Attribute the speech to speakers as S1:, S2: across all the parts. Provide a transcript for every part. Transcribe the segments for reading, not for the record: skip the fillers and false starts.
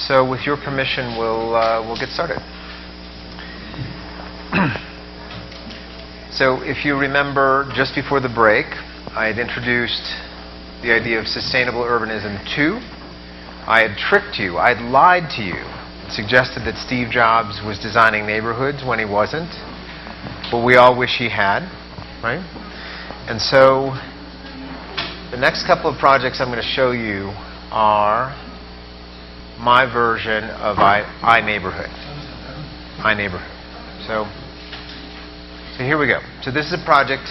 S1: So with your permission, we'll get started. So if you remember, just before the break, I had introduced the idea of sustainable urbanism 2. I had tricked you. I had lied to you and suggested that Steve Jobs was designing neighborhoods when he wasn't. But we all wish he had, right? And so the next couple of projects I'm going to show you are my version of iNeighborhood. iNeighborhood. So here we go. So this is a project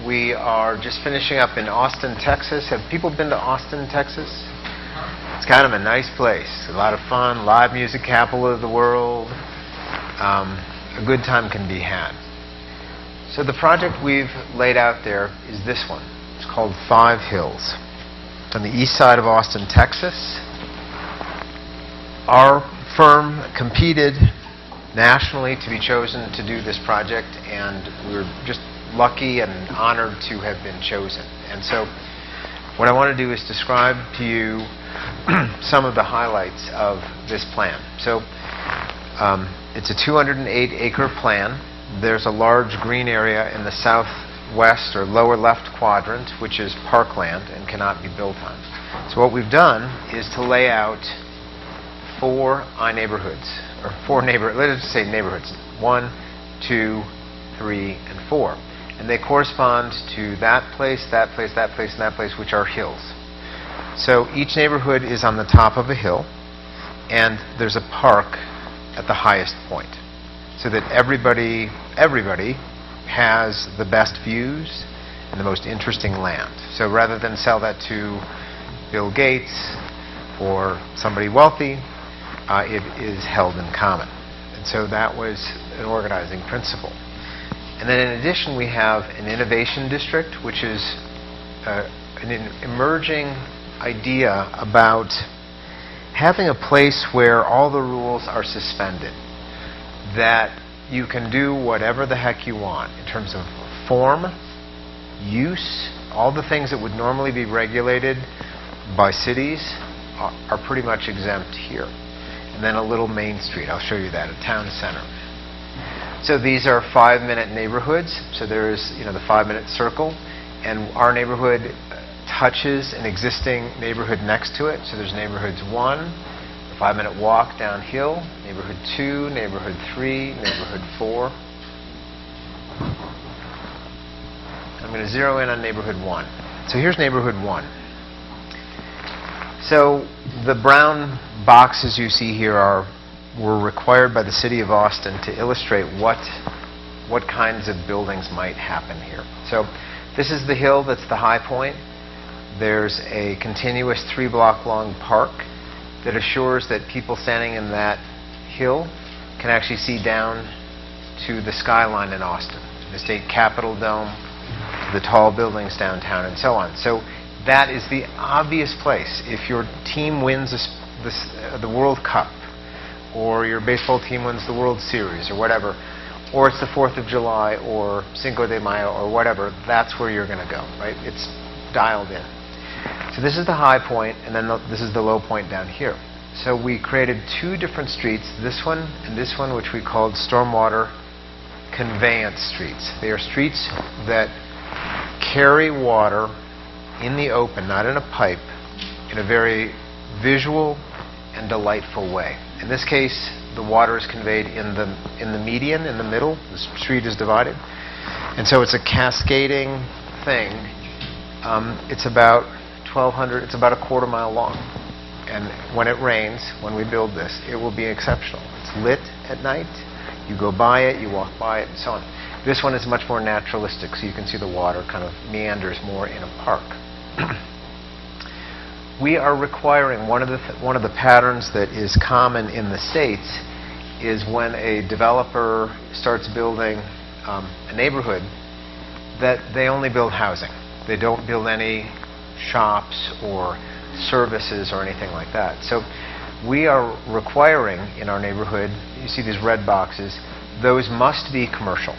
S1: we are just finishing up in Austin, Texas. Have people been to Austin, Texas? It's kind of a nice place. A lot of fun, live music capital of the world. A good time can be had. So the project we've laid out there is this one. It's called 5 Hills. It's on the east side of Austin, Texas. Our firm competed nationally to be chosen to do this project, and we're just lucky and honored to have been chosen. And so what I want to do is describe to you some of the highlights of this plan. So it's a 208-acre plan. There's a large green area in the southwest or lower left quadrant, which is parkland and cannot be built on. So what we've done is to lay out 4 iNeighborhoods, or 4 let's just say neighborhoods, 1, 2, 3, and 4. And they correspond to that place, that place, that place, and that place, which are hills. So each neighborhood is on the top of a hill, and there's a park at the highest point, so that everybody has the best views and the most interesting land. So rather than sell that to Bill Gates or somebody wealthy, it is held in common. And so that was an organizing principle. And then in addition, we have an innovation district, which is an emerging idea about having a place where all the rules are suspended, that you can do whatever the heck you want in terms of form, use. All the things that would normally be regulated by cities are pretty much exempt here. And then a little Main Street. I'll show you that, a town center. So these are 5-minute neighborhoods. So there's, the 5-minute circle, and our neighborhood touches an existing neighborhood next to it. So there's neighborhoods 1, a 5-minute walk downhill, neighborhood 2, neighborhood 3, neighborhood 4. I'm going to zero in on neighborhood 1. So here's neighborhood 1. So the brown boxes you see here were required by the city of Austin to illustrate what kinds of buildings might happen here. So this is the hill that's the high point. There's a continuous 3-block long park that assures that people standing in that hill can actually see down to the skyline in Austin, to the state capitol dome, to the tall buildings downtown, and so on. So that is the obvious place. If your team wins the World Cup, or your baseball team wins the World Series, or whatever, or it's the 4th of July, or Cinco de Mayo, or whatever, that's where you're going to go, right? It's dialed in. So this is the high point, and then this is the low point down here. So we created 2 different streets, this one and this one, which we called stormwater conveyance streets. They are streets that carry water in the open, not in a pipe, in a very visual and delightful way. In this case, the water is conveyed in the median, in the middle. The street is divided. And so it's a cascading thing. It's about 1,200, it's about a quarter-mile long. And when it rains, when we build this, it will be exceptional. It's lit at night. You go by it, you walk by it, and so on. This one is much more naturalistic, so you can see the water kind of meanders more in a park. We are requiring one of the patterns that is common in the States is when a developer starts building a neighborhood, that they only build housing. They don't build any shops or services or anything like that. So we are requiring in our neighborhood, you see these red boxes, those must be commercial.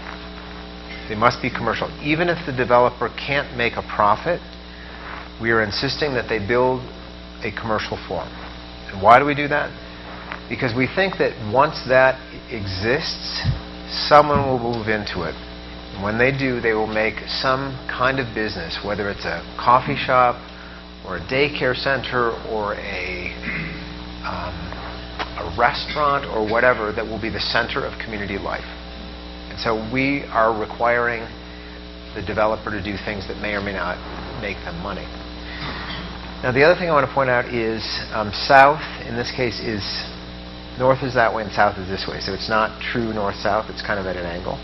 S1: They must be commercial. Even if the developer can't make a profit, we are insisting that they build a commercial form. And why do we do that? because we think that once that exists, someone will move into it. And when they do, they will make some kind of business, whether it's a coffee shop or a daycare center or a restaurant or whatever, that will be the center of community life. And so we are requiring the developer to do things that may or may not make them money. Now, the other thing I want to point out is south, in this case, is north is that way and south is this way. So it's not true north-south. It's kind of at an angle.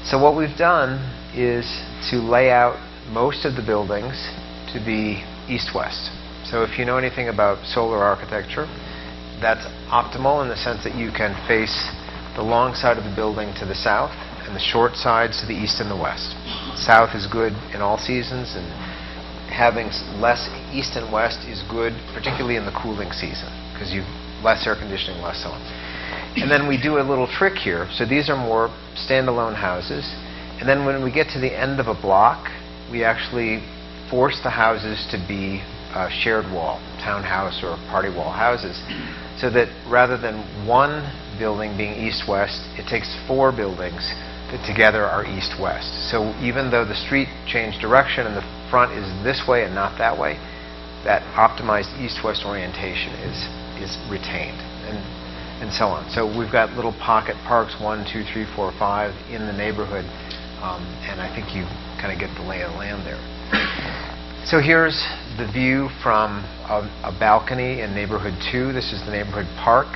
S1: So what we've done is to lay out most of the buildings to be east-west. So if you know anything about solar architecture, that's optimal in the sense that you can face the long side of the building to the south and the short sides to the east and the west. South is good in all seasons, and having less east and west is good, particularly in the cooling season, because you've less air conditioning, less so on. And then we do a little trick here. So these are more standalone houses. And then when we get to the end of a block, we actually force the houses to be shared wall, townhouse or party wall houses, so that rather than one building being east-west, it takes 4 buildings that together are east-west. So even though the street changed direction and the front is this way and not that way, that optimized east-west orientation is retained, and so on. So we've got little pocket parks, 1, 2, 3, 4, 5 in the neighborhood, and I think you kind of get the lay of the land there. So here's the view from a balcony in neighborhood 2. This is the neighborhood park,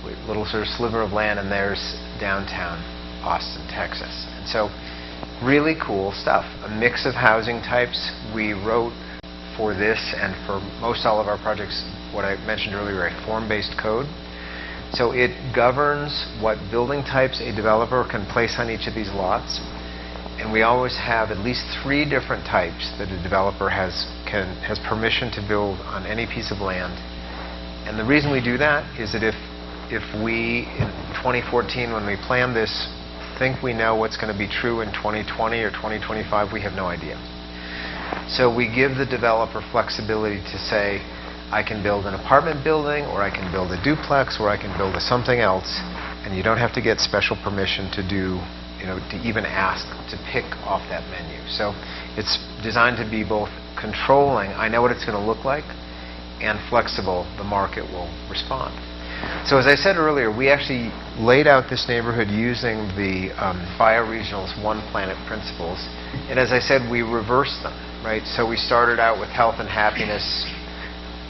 S1: with a little sort of sliver of land, and there's downtown Austin, Texas. And so really cool stuff. A mix of housing types. We wrote for this and for most all of our projects what I mentioned earlier, a form-based code. So it governs what building types a developer can place on each of these lots. And we always have at least 3 different types that a developer has permission to build on any piece of land. And the reason we do that is that if we, in 2014, when we plan this, think we know what's going to be true in 2020 or 2025, we have no idea. So we give the developer flexibility to say, I can build an apartment building, or I can build a duplex, or I can build a something else, and you don't have to get special permission to do, to even ask to pick off that menu. So it's designed to be both controlling, I know what it's going to look like, and flexible, the market will respond. So as I said earlier, we actually laid out this neighborhood using the bioregional's One Planet principles. And as I said, we reversed them, right? So we started out with health and happiness.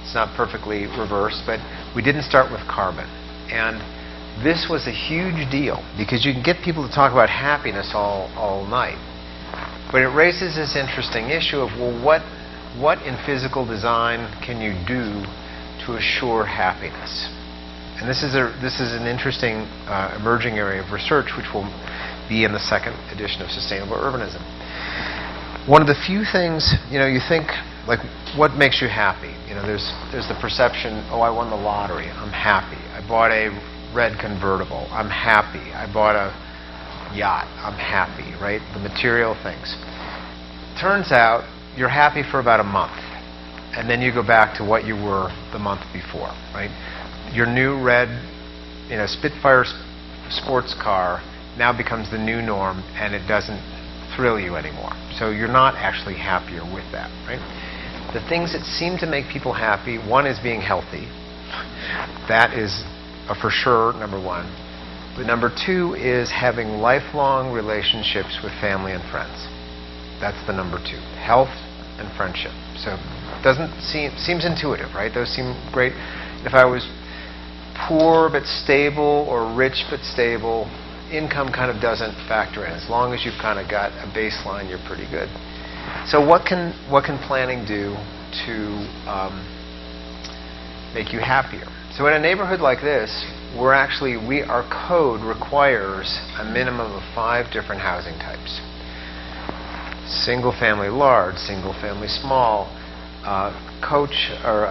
S1: It's not perfectly reversed, but we didn't start with carbon. And this was a huge deal, because you can get people to talk about happiness all night. But it raises this interesting issue of, well, what in physical design can you do to assure happiness? And this is an interesting emerging area of research, which will be in the 2nd edition of Sustainable Urbanism. One of the few things, you think, like, what makes you happy? There's the perception, oh, I won the lottery, I'm happy. I bought a red convertible, I'm happy. I bought a yacht, I'm happy, right? The material things. Turns out you're happy for about a month, and then you go back to what you were the month before, right? Your new red, Spitfire sports car now becomes the new norm, and it doesn't thrill you anymore. So you're not actually happier with that, right? The things that seem to make people happy, one is being healthy. That is for sure number 1. But number 2 is having lifelong relationships with family and friends. That's the number 2. Health and friendship. So seems intuitive, right? Those seem great. If I was poor but stable or rich but stable, income kind of doesn't factor in. As long as you've kind of got a baseline, you're pretty good. So what can planning do to make you happier? So in a neighborhood like this, our code requires a minimum of 5 different housing types. Single family large, single family small, coach or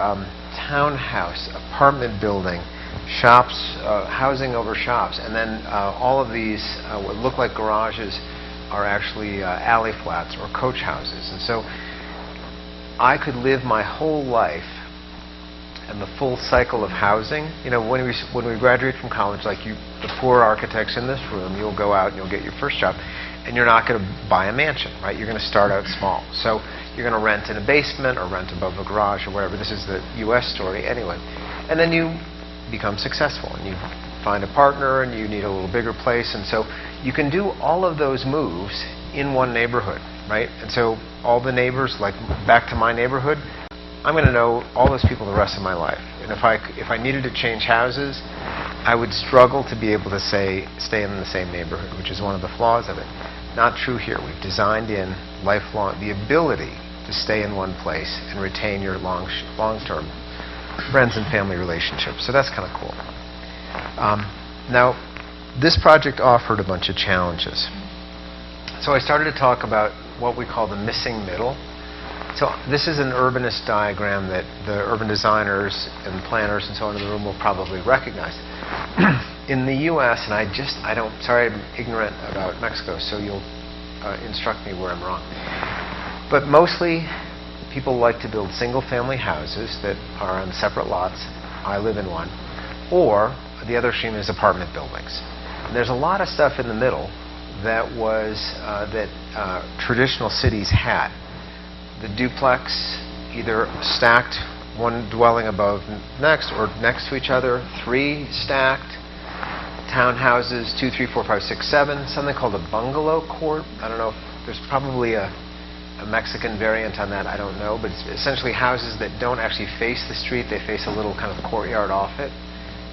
S1: townhouse, apartment building, shops, housing over shops, and then all of these what look like garages are actually alley flats or coach houses. And so I could live my whole life and the full cycle of housing. When we graduate from college, like the poor architects in this room, you'll go out and you'll get your first job, and you're not going to buy a mansion, right? You're going to start out small. So you're going to rent in a basement or rent above a garage or whatever. This is the U.S. story anyway. And then you become successful, and you find a partner, and you need a little bigger place, and so you can do all of those moves in one neighborhood, right? And so all the neighbors, like back to my neighborhood, I'm going to know all those people the rest of my life. And if I needed to change houses, I would struggle to be able to stay in the same neighborhood, which is one of the flaws of it. Not true here. We've designed in lifelong the ability to stay in one place and retain your long-term friends and family relationships. So that's kind of cool. Now, this project offered a bunch of challenges. So I started to talk about what we call the missing middle. So this is an urbanist diagram that the urban designers and planners and so on in the room will probably recognize. In the U.S., and sorry, I'm ignorant about Mexico, so you'll instruct me where I'm wrong. But mostly, people like to build single-family houses that are on separate lots. I live in one. Or the other extreme is apartment buildings. And there's a lot of stuff in the middle that traditional cities had. The duplex, either stacked, one dwelling above next or next to each other, 3 stacked, townhouses, 2, 3, 4, 5, 6, 7, something called a bungalow court. I don't know if there's probably a Mexican variant on that, I don't know, but it's essentially houses that don't actually face the street, they face a little kind of courtyard off it,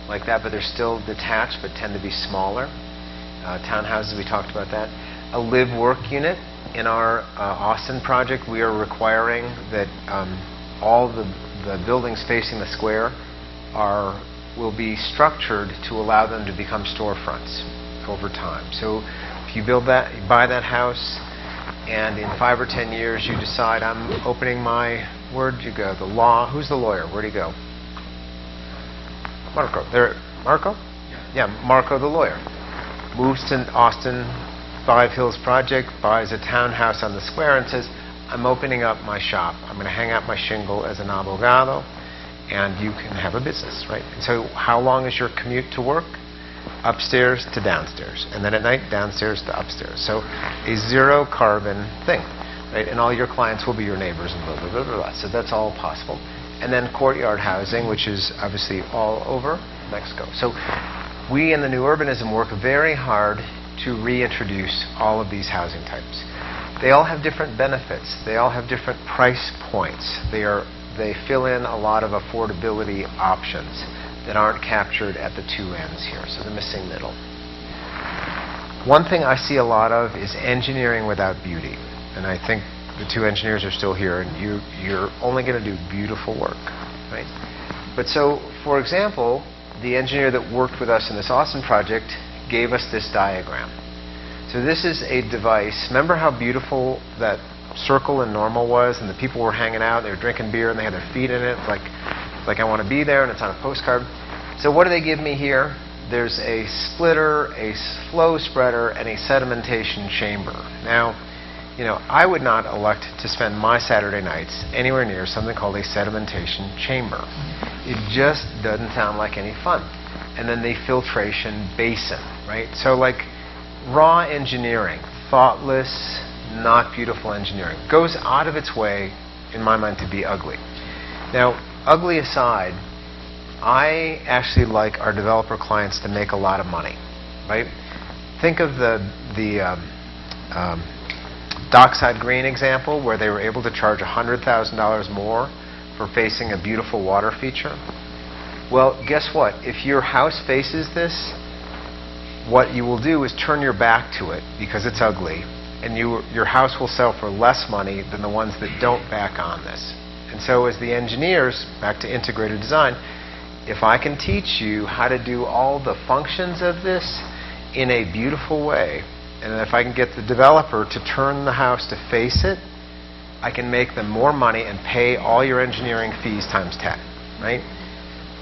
S1: like that, but they're still detached but tend to be smaller. Townhouses, we talked about that. A live-work unit. In our Austin project, we are requiring that all the buildings facing the square will be structured to allow them to become storefronts over time. So if you buy that house, and in 5 or 10 years you decide, I'm opening where'd you go? Who's the lawyer? Where'd he go? Marco. Marco? Yeah, Marco the lawyer. Moves to Austin, Five Hills project, buys a townhouse on the square and says, I'm opening up my shop. I'm going to hang out my shingle as an abogado, and you can have a business, right? And so how long is your commute to work? Upstairs to downstairs. And then at night, downstairs to upstairs. So a zero carbon thing, right? And all your clients will be your neighbors and blah, blah, blah, blah, blah. So that's all possible. And then courtyard housing, which is obviously all over Mexico. So we in the New Urbanism work very hard to reintroduce all of these housing types. They all have different benefits. They all have different price points. They fill in a lot of affordability options that aren't captured at the 2 ends here, so the missing middle. One thing I see a lot of is engineering without beauty. And I think the 2 engineers are still here, and you're only going to do beautiful work, right? But so, for example, the engineer that worked with us in this Austin project gave us this diagram. So this is a device. Remember how beautiful that circle in normal was, and the people were hanging out, they were drinking beer, and they had their feet in it, like I want to be there, and it's on a postcard. So what do they give me here? There's a splitter, a flow spreader, and a sedimentation chamber. Now, I would not elect to spend my Saturday nights anywhere near something called a sedimentation chamber. It just doesn't sound like any fun. And then the filtration basin, right? So like raw engineering, thoughtless, not beautiful engineering, goes out of its way, in my mind, to be ugly. Now, ugly aside, I actually like our developer clients to make a lot of money, right? Think of the Dockside Green example, where they were able to charge $100,000 more for facing a beautiful water feature. Well, guess what? If your house faces this, what you will do is turn your back to it because it's ugly, and your house will sell for less money than the ones that don't back on this. And so as the engineers, back to integrated design, if I can teach you how to do all the functions of this in a beautiful way, and if I can get the developer to turn the house to face it, I can make them more money and pay all your engineering fees times 10, right?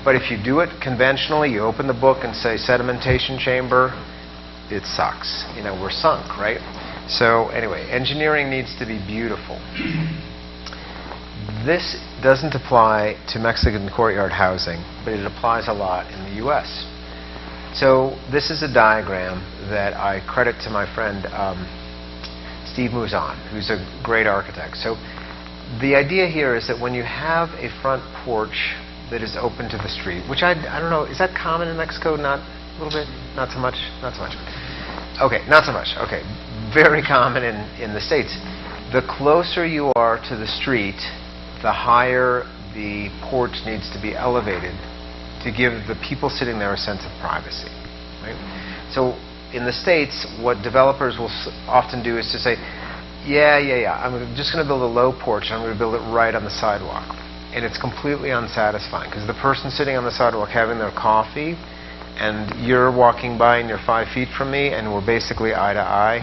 S1: But if you do it conventionally, you open the book and say sedimentation chamber, it sucks. We're sunk, right? So anyway, engineering needs to be beautiful. doesn't apply to Mexican courtyard housing, but it applies a lot in the US. So this is a diagram that I credit to my friend Steve Mouzon, who's a great architect. So the idea here is that when you have a front porch that is open to the street, which I don't know, is that common in Mexico? Not a little bit? Not so much? Not so much. Okay, not so much. Okay, very common in the States. The closer you are to the street, the higher the porch needs to be elevated to give the people sitting there a sense of privacy. Right? So in the States, what developers will often do is to say, yeah, I'm just going to build a low porch, and I'm going to build it right on the sidewalk. And it's completely unsatisfying, because the person sitting on the sidewalk having their coffee, and you're walking by and you're 5 feet from me, and we're basically eye to eye,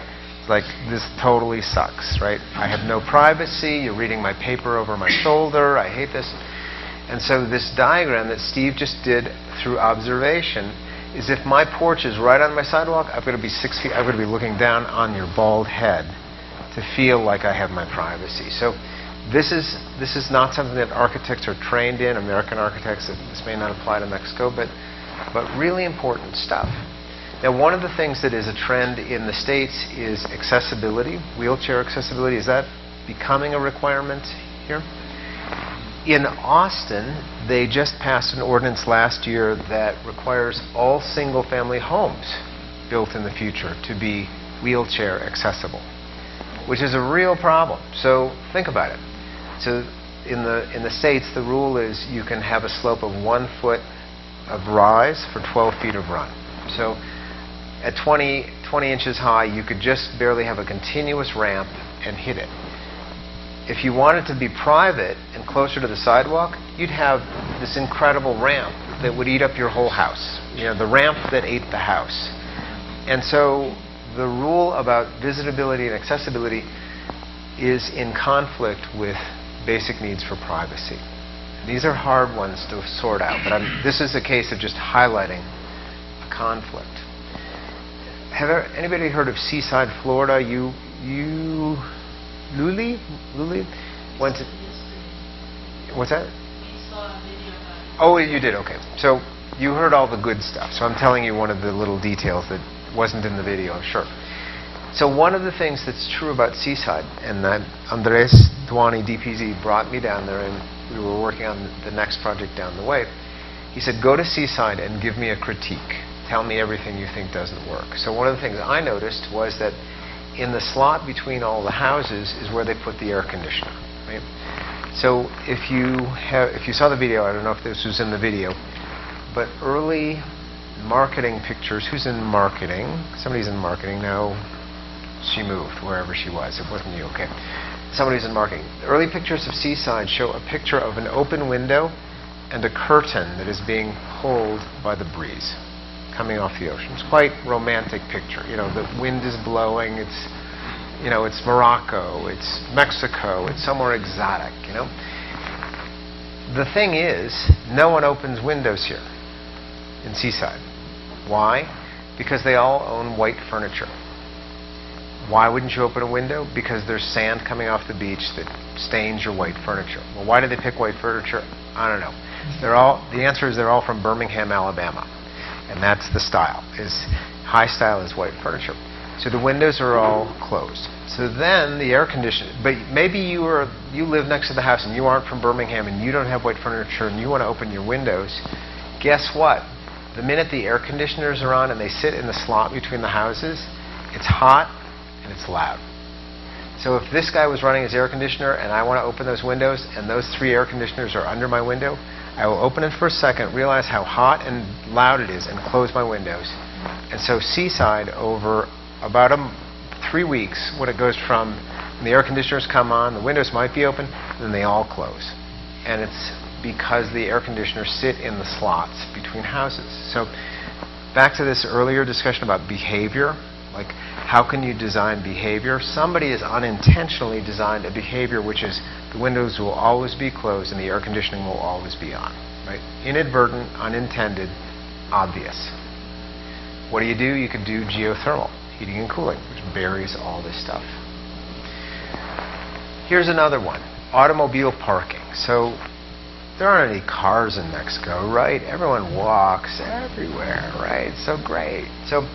S1: like, this totally sucks, right? I have no privacy, you're reading my paper over my shoulder, I hate this. And so this diagram that Steve just did through observation is, if my porch is right on my sidewalk, I've got to be 6 feet, I've got to be looking down on your bald head to feel like I have my privacy. So this is not something that architects are trained in, American architects. This may not apply to Mexico, but really important stuff. Now, one of the things that is a trend in the States is accessibility, wheelchair accessibility. Is that becoming a requirement here? In Austin, they just passed an ordinance last year that requires all single-family homes built in the future to be wheelchair accessible, which is a real problem. So think about it. So in the States, the rule is you can have a slope of 1 foot of rise for 12 feet of run. So at 20 inches high, you could just barely have a continuous ramp and hit it. If you wanted to be private and closer to the sidewalk, you'd have this incredible ramp that would eat up your whole house. You know, the ramp that ate the house. And so the rule about visitability and accessibility is in conflict with basic needs for privacy. These are hard ones to sort out, but this is a case of just highlighting a conflict. Have anybody heard of Seaside, Florida? Luli went to. What's that? Oh, you did. Okay. So you heard all the good stuff. So I'm telling you one of the little details that wasn't in the video, I'm sure. So one of the things that's true about Seaside, and Andres Duani, DPZ, brought me down there, and we were working on the next project down the way. He said, go to Seaside and give me a critique. Tell me everything you think doesn't work. So one of the things I noticed was that in the slot between all the houses is where they put the air conditioner. Right? So if you saw the video, I don't know if this was in the video, but early marketing pictures. Who's in marketing? Somebody's in marketing. No, she moved wherever she was. It wasn't you. Okay. Somebody's in marketing. The early pictures of Seaside show a picture of an open window and a curtain that is being pulled by the breeze coming off the ocean. It's quite romantic picture. You know, the wind is blowing. It's, you know, it's Morocco. It's Mexico. It's somewhere exotic. You know. The thing is, no one opens windows here in Seaside. Why? Because they all own white furniture. Why wouldn't you open a window? Because there's sand coming off the beach that stains your white furniture. Well, why did they pick white furniture? I don't know. The answer is they're all from Birmingham, Alabama. And that's the style. High style is white furniture. So the windows are all closed. So then the air conditioner, but maybe you live next to the house and you aren't from Birmingham and you don't have white furniture and you want to open your windows. Guess what? The minute the air conditioners are on and they sit in the slot between the houses, it's hot and it's loud. So if this guy was running his air conditioner and I want to open those windows and those 3 air conditioners are under my window, I will open it for a second, realize how hot and loud it is, and close my windows. And so Seaside, over about 3 weeks, when it goes from when the air conditioners come on, the windows might be open, then they all close. And it's because the air conditioners sit in the slots between houses. So back to this earlier discussion about behavior, like how can you design behavior? Somebody has unintentionally designed a behavior which is the windows will always be closed and the air conditioning will always be on. Right? Inadvertent, unintended, obvious. What do? You could do geothermal, heating and cooling, which buries all this stuff. Here's another one, automobile parking. So there aren't any cars in Mexico, right? Everyone walks everywhere, right? It's so great. So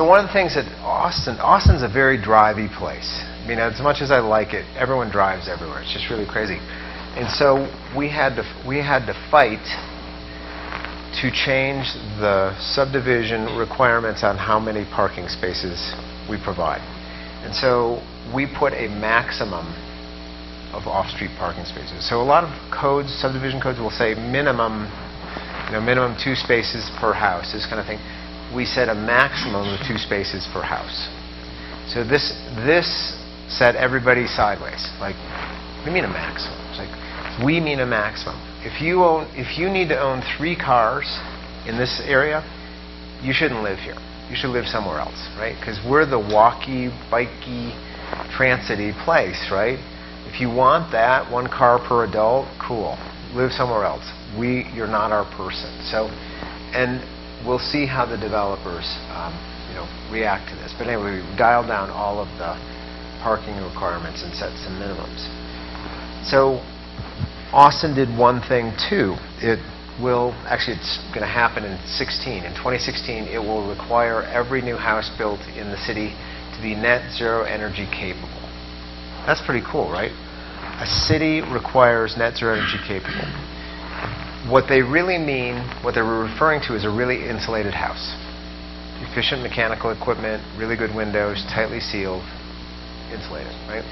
S1: one of the things that Austin's a very drivey place. I mean, as much as I like it, everyone drives everywhere. It's just really crazy. And so we had to fight to change the subdivision requirements on how many parking spaces we provide. And so we put a maximum of off-street parking spaces. So a lot of codes, subdivision codes, will say minimum 2 spaces per house, this kind of thing. We set a maximum of 2 spaces per house. So this set everybody sideways. Like, what do you mean a maximum? It's like, we mean a maximum. If you need to own 3 cars in this area, you shouldn't live here. You should live somewhere else, right? Because we're the walky, bikey, transit-y place, right? If you want that, 1 car per adult, cool. Live somewhere else. You're not our person. So, and we'll see how the developers, react to this. But anyway, we dialed down all of the parking requirements and set some minimums. So, Austin did one thing too. It's going to happen in 2016. In 2016, it will require every new house built in the city to be net zero energy capable. That's pretty cool, right? A city requires net zero energy capable. What they really mean, what they're referring to, is a really insulated house. Efficient mechanical equipment, really good windows, tightly sealed, insulated, right?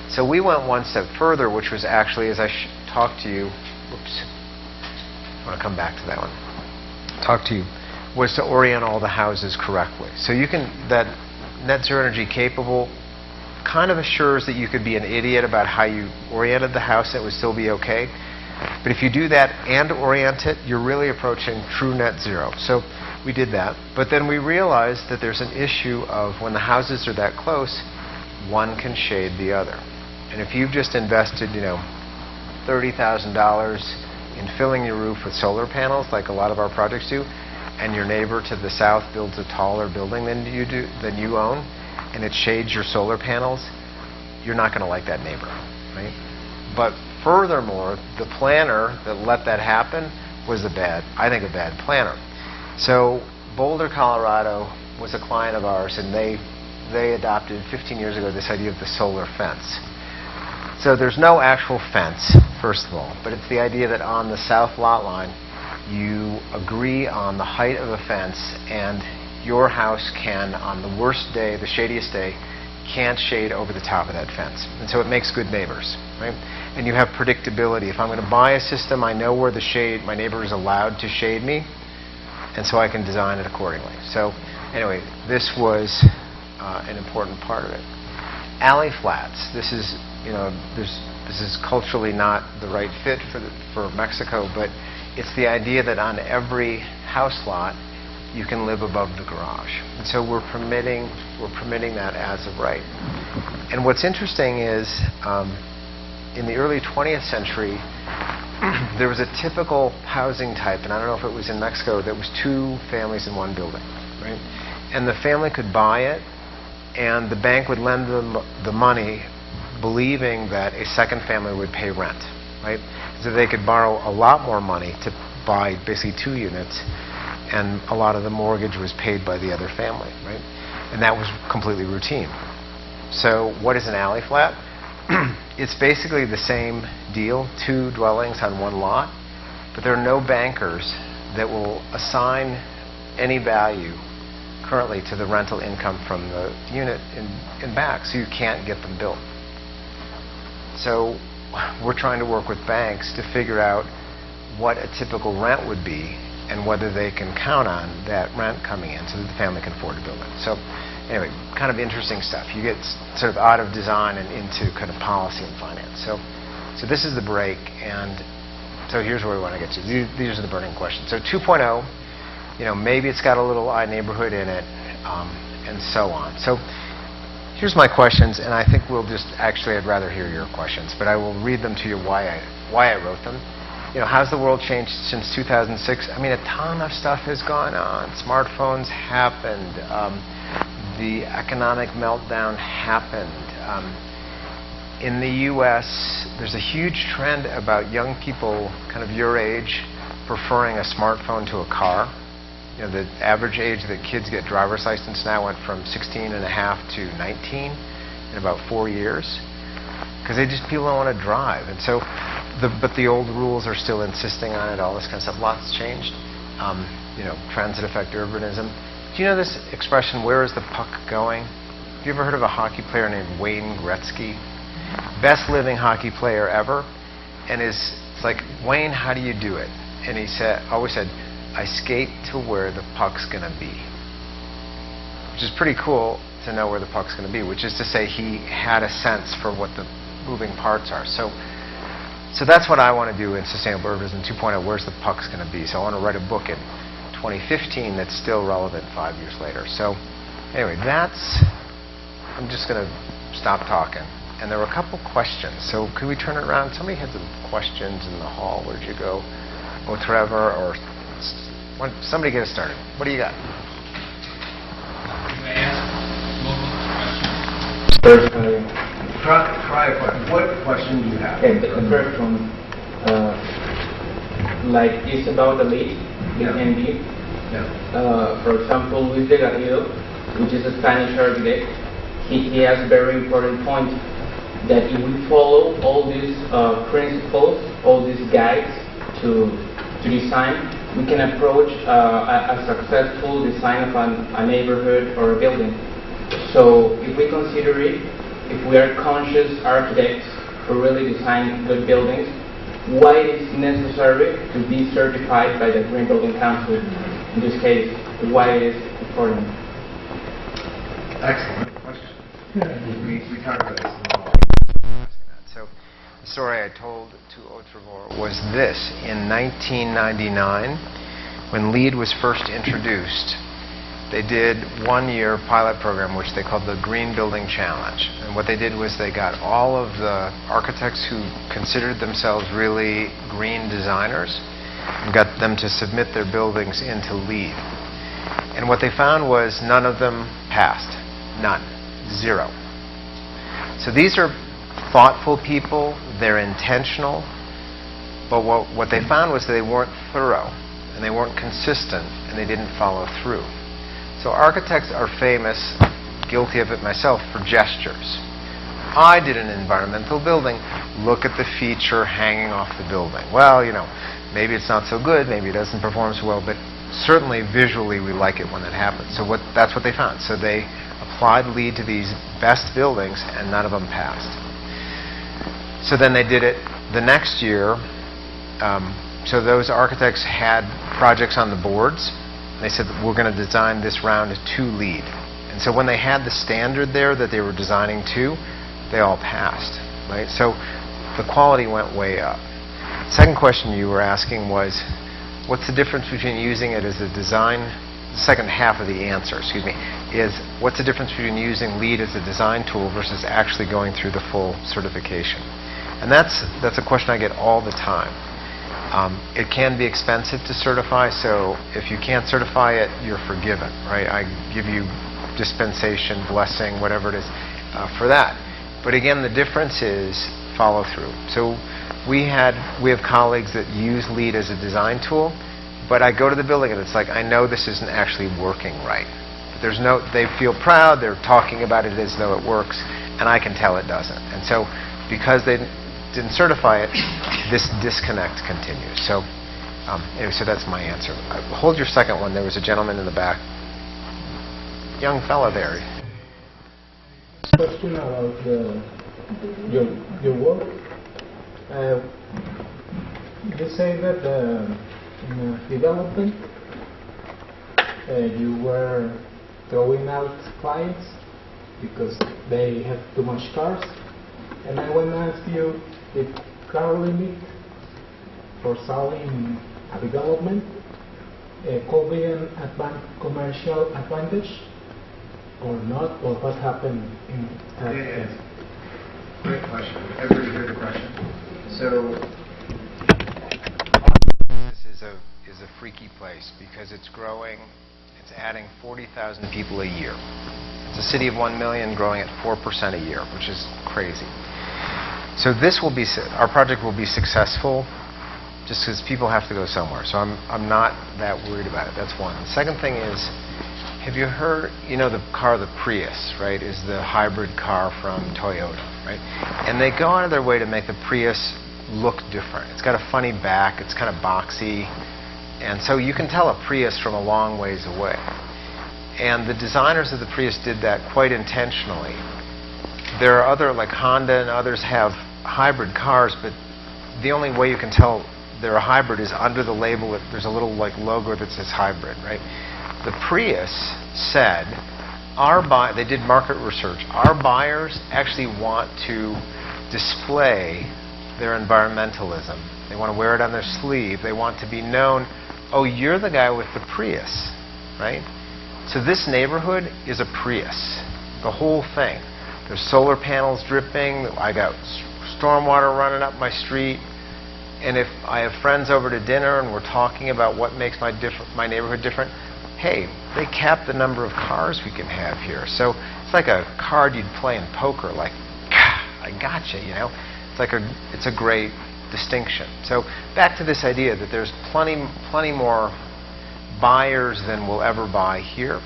S1: So we went one step further, which was actually, as I talked to you, I want to come back to that one. Talk to you, was to orient all the houses correctly. So that net zero energy capable kind of assures that you could be an idiot about how you oriented the house, and it would still be okay. But if you do that and orient it, you're really approaching true net zero. So we did that. But then we realized that there's an issue of when the houses are that close, one can shade the other. And if you've just invested, $30,000 in filling your roof with solar panels, like a lot of our projects do, and your neighbor to the south builds a taller building than you own, and it shades your solar panels, you're not going to like that neighbor, right? But furthermore, the planner that let that happen was a bad planner. So Boulder, Colorado was a client of ours, and they adopted 15 years ago this idea of the solar fence. So there's no actual fence, first of all, but it's the idea that on the south lot line, you agree on the height of a fence, and your house can, on the worst day, the shadiest day, can't shade over the top of that fence. And so it makes good neighbors, right? And you have predictability. If I'm going to buy a system, I know where my neighbor is allowed to shade me, and so I can design it accordingly. So anyway, this was an important part of it. Alley flats. This is culturally not the right fit for Mexico, but it's the idea that on every house lot you can live above the garage. And so we're permitting that as of right. And what's interesting is in the early 20th century, there was a typical housing type, and I don't know if it was in Mexico, that was 2 families in one building, right? And the family could buy it, and the bank would lend them the money believing that a second family would pay rent, right? So they could borrow a lot more money to buy basically 2 units, and a lot of the mortgage was paid by the other family, right? And that was completely routine. So what is an alley flat? It's basically the same deal, 2 dwellings on 1 lot, but there are no bankers that will assign any value currently to the rental income from the unit in back, so you can't get them built. So we're trying to work with banks to figure out what a typical rent would be and whether they can count on that rent coming in so that the family can afford to build it. So anyway, kind of interesting stuff. You get sort of out of design and into kind of policy and finance. So this is the break, and so here's where we want to get to. These are the burning questions. So 2.0, maybe it's got a little iNeighborhood in it, and so on. So here's my questions, and I think I'd rather hear your questions, but I will read them to you why I wrote them. How's the world changed since 2006? I mean, a ton of stuff has gone on. Smartphones happened. The economic meltdown happened. in the U.S., there's a huge trend about young people kind of your age preferring a smartphone to a car. You know, the average age that kids get driver's license now went from 16 and a half to 19 in about 4 years, because people don't want to drive. And so, but the old rules are still insisting on it, all this kind of stuff. Lots changed. You know, trends that affect urbanism. Do you know this expression, where is the puck going? Have you ever heard of a hockey player named Wayne Gretzky? Best living hockey player ever. And it's like, Wayne, how do you do it? And he always said, I skate to where the puck's going to be. Which is pretty cool to know where the puck's going to be, which is to say he had a sense for what the moving parts are. So that's what I want to do in Sustainable Urbanism 2.0, where's the puck's going to be. So I want to write a book in 2015 that's still relevant 5 years later. So anyway, I'm just going to stop talking. And there were a couple questions. So could we turn it around? Somebody had some questions in the hall. Where'd you go? Oh, Trevor, or somebody get us started. What do you got?
S2: Can I ask multiple questions?
S1: Try a question. What question do you have?
S3: Okay, the first one, like, it's about the lead, the ND.
S1: Yeah.
S3: For example, Luis de Garrido, which is a Spanish architect, he has a very important point that if we follow all these principles, all these guides to design, we can approach a successful design of a neighborhood or a building. So if we consider it, if we are conscious architects who really design good buildings, why it is necessary to be certified by the Green Building Council? In this case, why it is important?
S1: Excellent question. We talked about this in the hall. So the story I told to Otrevor was this. In 1999, when LEED was first introduced, they did 1 year pilot program which they called the Green Building Challenge. And what they did was they got all of the architects who considered themselves really green designers and got them to submit their buildings into LEED. And what they found was none of them passed. None. Zero. So these are thoughtful people, they're intentional, but what they found was they weren't thorough, and they weren't consistent, and they didn't follow through. So architects are famous, guilty of it myself, for gestures. I did an environmental building, look at the feature hanging off the building. Well, you know, maybe it's not so good, maybe it doesn't perform so well, but certainly visually we like it when it happens. So that's what they found. So they applied LEED to these best buildings, and none of them passed. So then they did it the next year. So those architects had projects on the boards. They said, we're going to design this round to LEED. And so when they had the standard there that they were designing to, they all passed. Right? So the quality went way up. Second question you were asking was, what's the difference between using it as a design? The second half of the answer, excuse me, is what's the difference between using LEED as a design tool versus actually going through the full certification? And that's a question I get all the time. It can be expensive to certify, so if you can't certify it, you're forgiven, right? I give you dispensation, blessing, whatever it is, for that. But again, the difference is follow through. So we have colleagues that use LEED as a design tool, but I go to the building and it's like, I know this isn't actually working right. They feel proud, they're talking about it as though it works, and I can tell it doesn't. And so because they didn't certify it, this disconnect continues. So anyway, so that's my answer. Hold your second one. There was a gentleman in the back. Young fella there.
S4: Question about your work. You say that in development you were throwing out clients because they have too much cars. And I want to ask you, the car limit for selling a development could be an commercial advantage or not, or what happened in that case?
S1: Great question. Everybody hear the question? So this is a freaky place because it's growing. It's adding 40,000 people a year. It's a city of 1 million growing at 4% a year, which is crazy. So this will be, our project will be successful just because people have to go somewhere. So I'm not that worried about it. That's one. The second thing is, have you heard, you know, the car, the Prius, right, is the hybrid car from Toyota, right? And they go out of their way to make the Prius look different. It's got a funny back. It's kind of boxy. And so you can tell a Prius from a long ways away. And the designers of the Prius did that quite intentionally. There are other, like Honda and others have hybrid cars, but the only way you can tell they're a hybrid is under the label. There's a little like logo that says hybrid, right? The Prius said, they did market research. Our buyers actually want to display their environmentalism. They want to wear it on their sleeve. They want to be known, oh, you're the guy with the Prius, right? So this neighborhood is a Prius, the whole thing. There's solar panels dripping. I got stormwater running up my street. And if I have friends over to dinner and we're talking about what makes my neighborhood different, hey, they cap the number of cars we can have here. So it's like a card you'd play in poker, like, I gotcha, you know. It's a great distinction. So back to this idea that there's plenty more buyers than will ever buy here.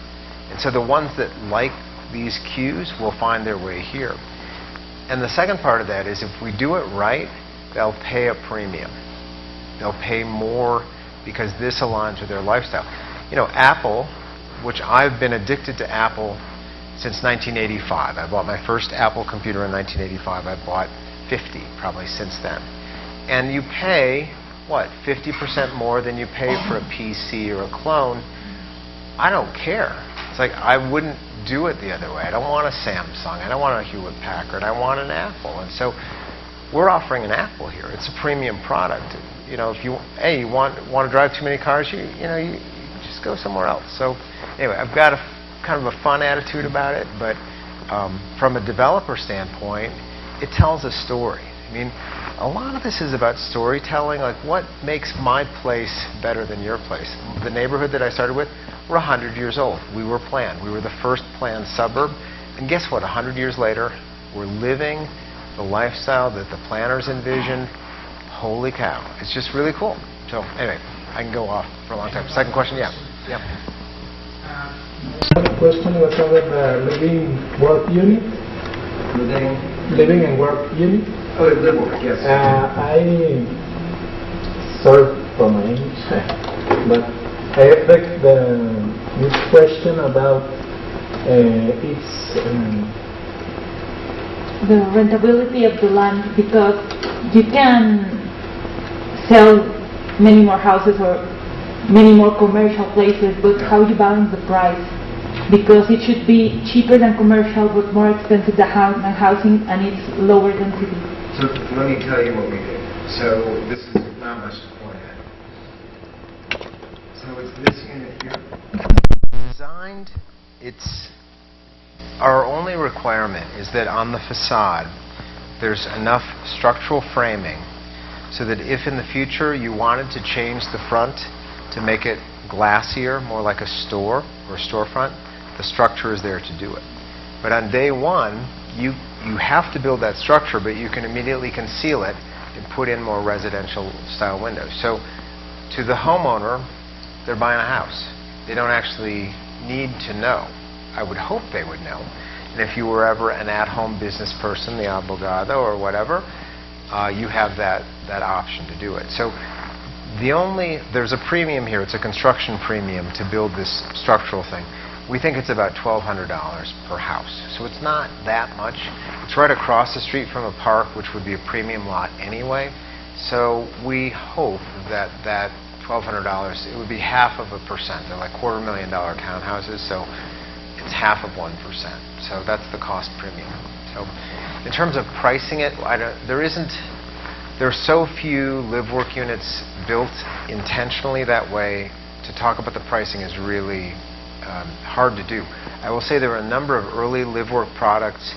S1: And so the ones that like these cues will find their way here. And the second part of that is if we do it right, they'll pay a premium. They'll pay more because this aligns with their lifestyle. You know, Apple, which I've been addicted to Apple since 1985. I bought my first Apple computer in 1985. I bought 50 probably since then. And you pay, what, 50% more than you pay for a PC or a clone. I don't care. It's like I wouldn't do it the other way. I don't want a Samsung. I don't want a Hewlett Packard. I want an Apple. And so we're offering an Apple here. It's a premium product. You know, if you want to drive too many cars, you just go somewhere else. So anyway, I've got kind of a fun attitude about it, but from a developer standpoint, it tells a story. I mean, a lot of this is about storytelling, like what makes my place better than your place. The neighborhood that I started with, we're 100 years old. We were planned. We were the first planned suburb. And guess what? 100 years later, we're living the lifestyle that the planners envisioned. Holy cow. It's just really cool. So anyway, I can go off for a long time. Second question? Yeah.
S4: The question was about the living work unit. Living and work unit.
S1: Oh, live work, yes.
S4: Sorry for my English, but I expect this question about
S2: the rentability of the land, because you can sell many more houses or many more commercial places, but how you balance the price? Because it should be cheaper than commercial but more expensive than housing, and it's lower density.
S1: So let me tell you what we did. So this is not much to point at. So it's this unit here. Designed, our only requirement is that on the facade there's enough structural framing so that if in the future you wanted to change the front to make it glassier, more like a store or a storefront, the structure is there to do it. But on day one, you have to build that structure, but you can immediately conceal it and put in more residential style windows. So to the homeowner, they're buying a house. They don't actually need to know. I would hope they would know. And if you were ever an at-home business person, the abogado or whatever, you have that option to do it. So there's a premium here. It's a construction premium to build this structural thing. We think it's about $1,200 per house. So it's not that much. It's right across the street from a park, which would be a premium lot anyway. So we hope that $1,200, it would be 0.5%. They're like $250,000 townhouses, so it's 0.5%. So that's the cost premium. So in terms of pricing it, there are so few live-work units built intentionally that way. To talk about the pricing is really hard to do. I will say there were a number of early live-work products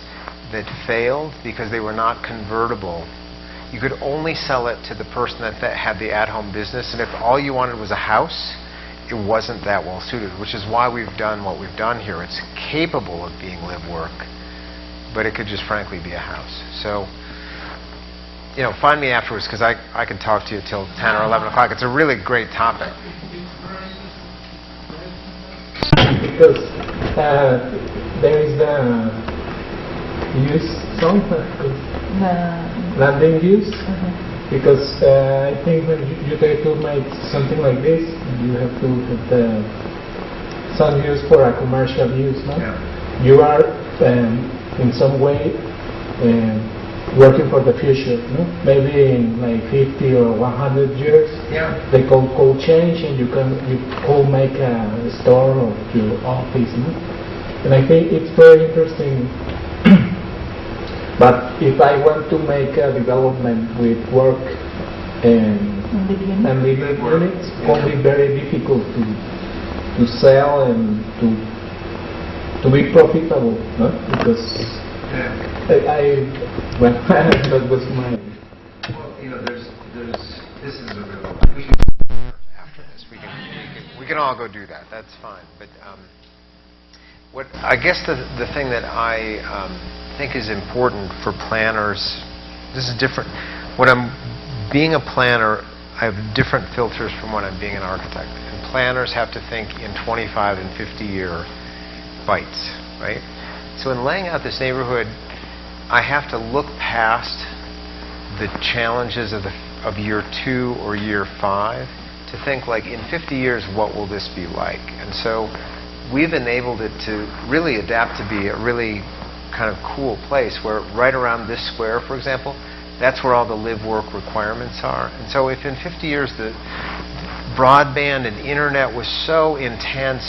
S1: that failed because they were not convertible. You could only sell it to the person that had the at-home business, and if all you wanted was a house, it wasn't that well suited, which is why we've done what we've done here. It's capable of being live-work, but it could just frankly be a house. So find me afterwards because I can talk to you till 10 or 11 o'clock. It's a really great topic.
S4: Because there is the use zone, landing use. Because I think when you try to make something like this, you have to have some use for a commercial use. No?
S1: Yeah.
S4: You are in some way working for the future. No? Maybe in like 50 or 100 years, the code could change, and you could make a store or your office. No? And I think it's very interesting. But if I want to make a development with work and living units, it will be very difficult to sell and to be profitable, no? Because well, that was my.
S1: Well, there's this is a real. We should after this. We can all go do that. That's fine. But what I guess the thing that I think is important for planners, this is different. When I'm being a planner, I have different filters from when I'm being an architect. And planners have to think in 25 and 50-year bites, right? So in laying out this neighborhood, I have to look past the challenges of year 2 or year 5 to think like in 50 years, what will this be like? And so we've enabled it to really adapt to be a really kind of cool place where right around this square, for example, that's where all the live-work requirements are. And so if in 50 years the broadband and internet was so intense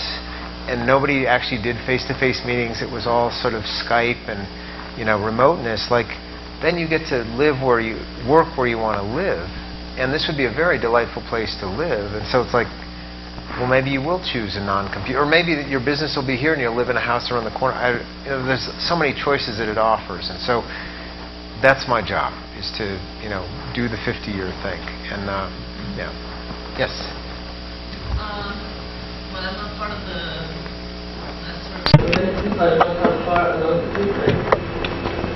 S1: and nobody actually did face-to-face meetings, it was all sort of Skype and remoteness, like then you get to live where you work where you want to live, and this would be a very delightful place to live. And so it's like, well, maybe you will choose a non-computer, or maybe your business will be here and you'll live in a house around the corner. There's so many choices that it offers, and so that's my job, is to do the 50-year thing. And yes.
S5: Well, I'm not part of the urbanism, so I don't know how far along the food,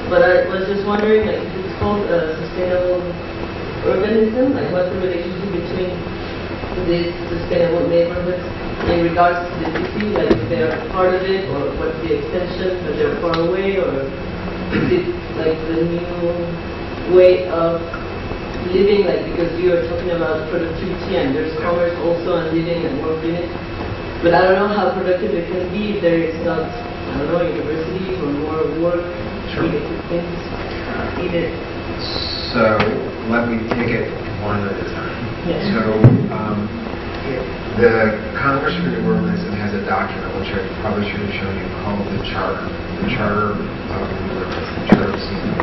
S5: but I was just wondering, like, if it's called sustainable urbanism, like what's the relationship between these sustainable neighborhoods in regards to the city, like if they're part of it, or what's the extension, that they're far away, or is it like the new way of living, like because you are talking about productivity and there's commerce also and living and work in it, but I don't know how productive it can be if there is not, I don't know, universities or more work related things needed.
S1: So let me take it one at a time.
S5: Yes.
S1: So the Congress for New Urbanism has a document which I probably should have shown you called the Charter of New Urbanism, the Charter of Cities.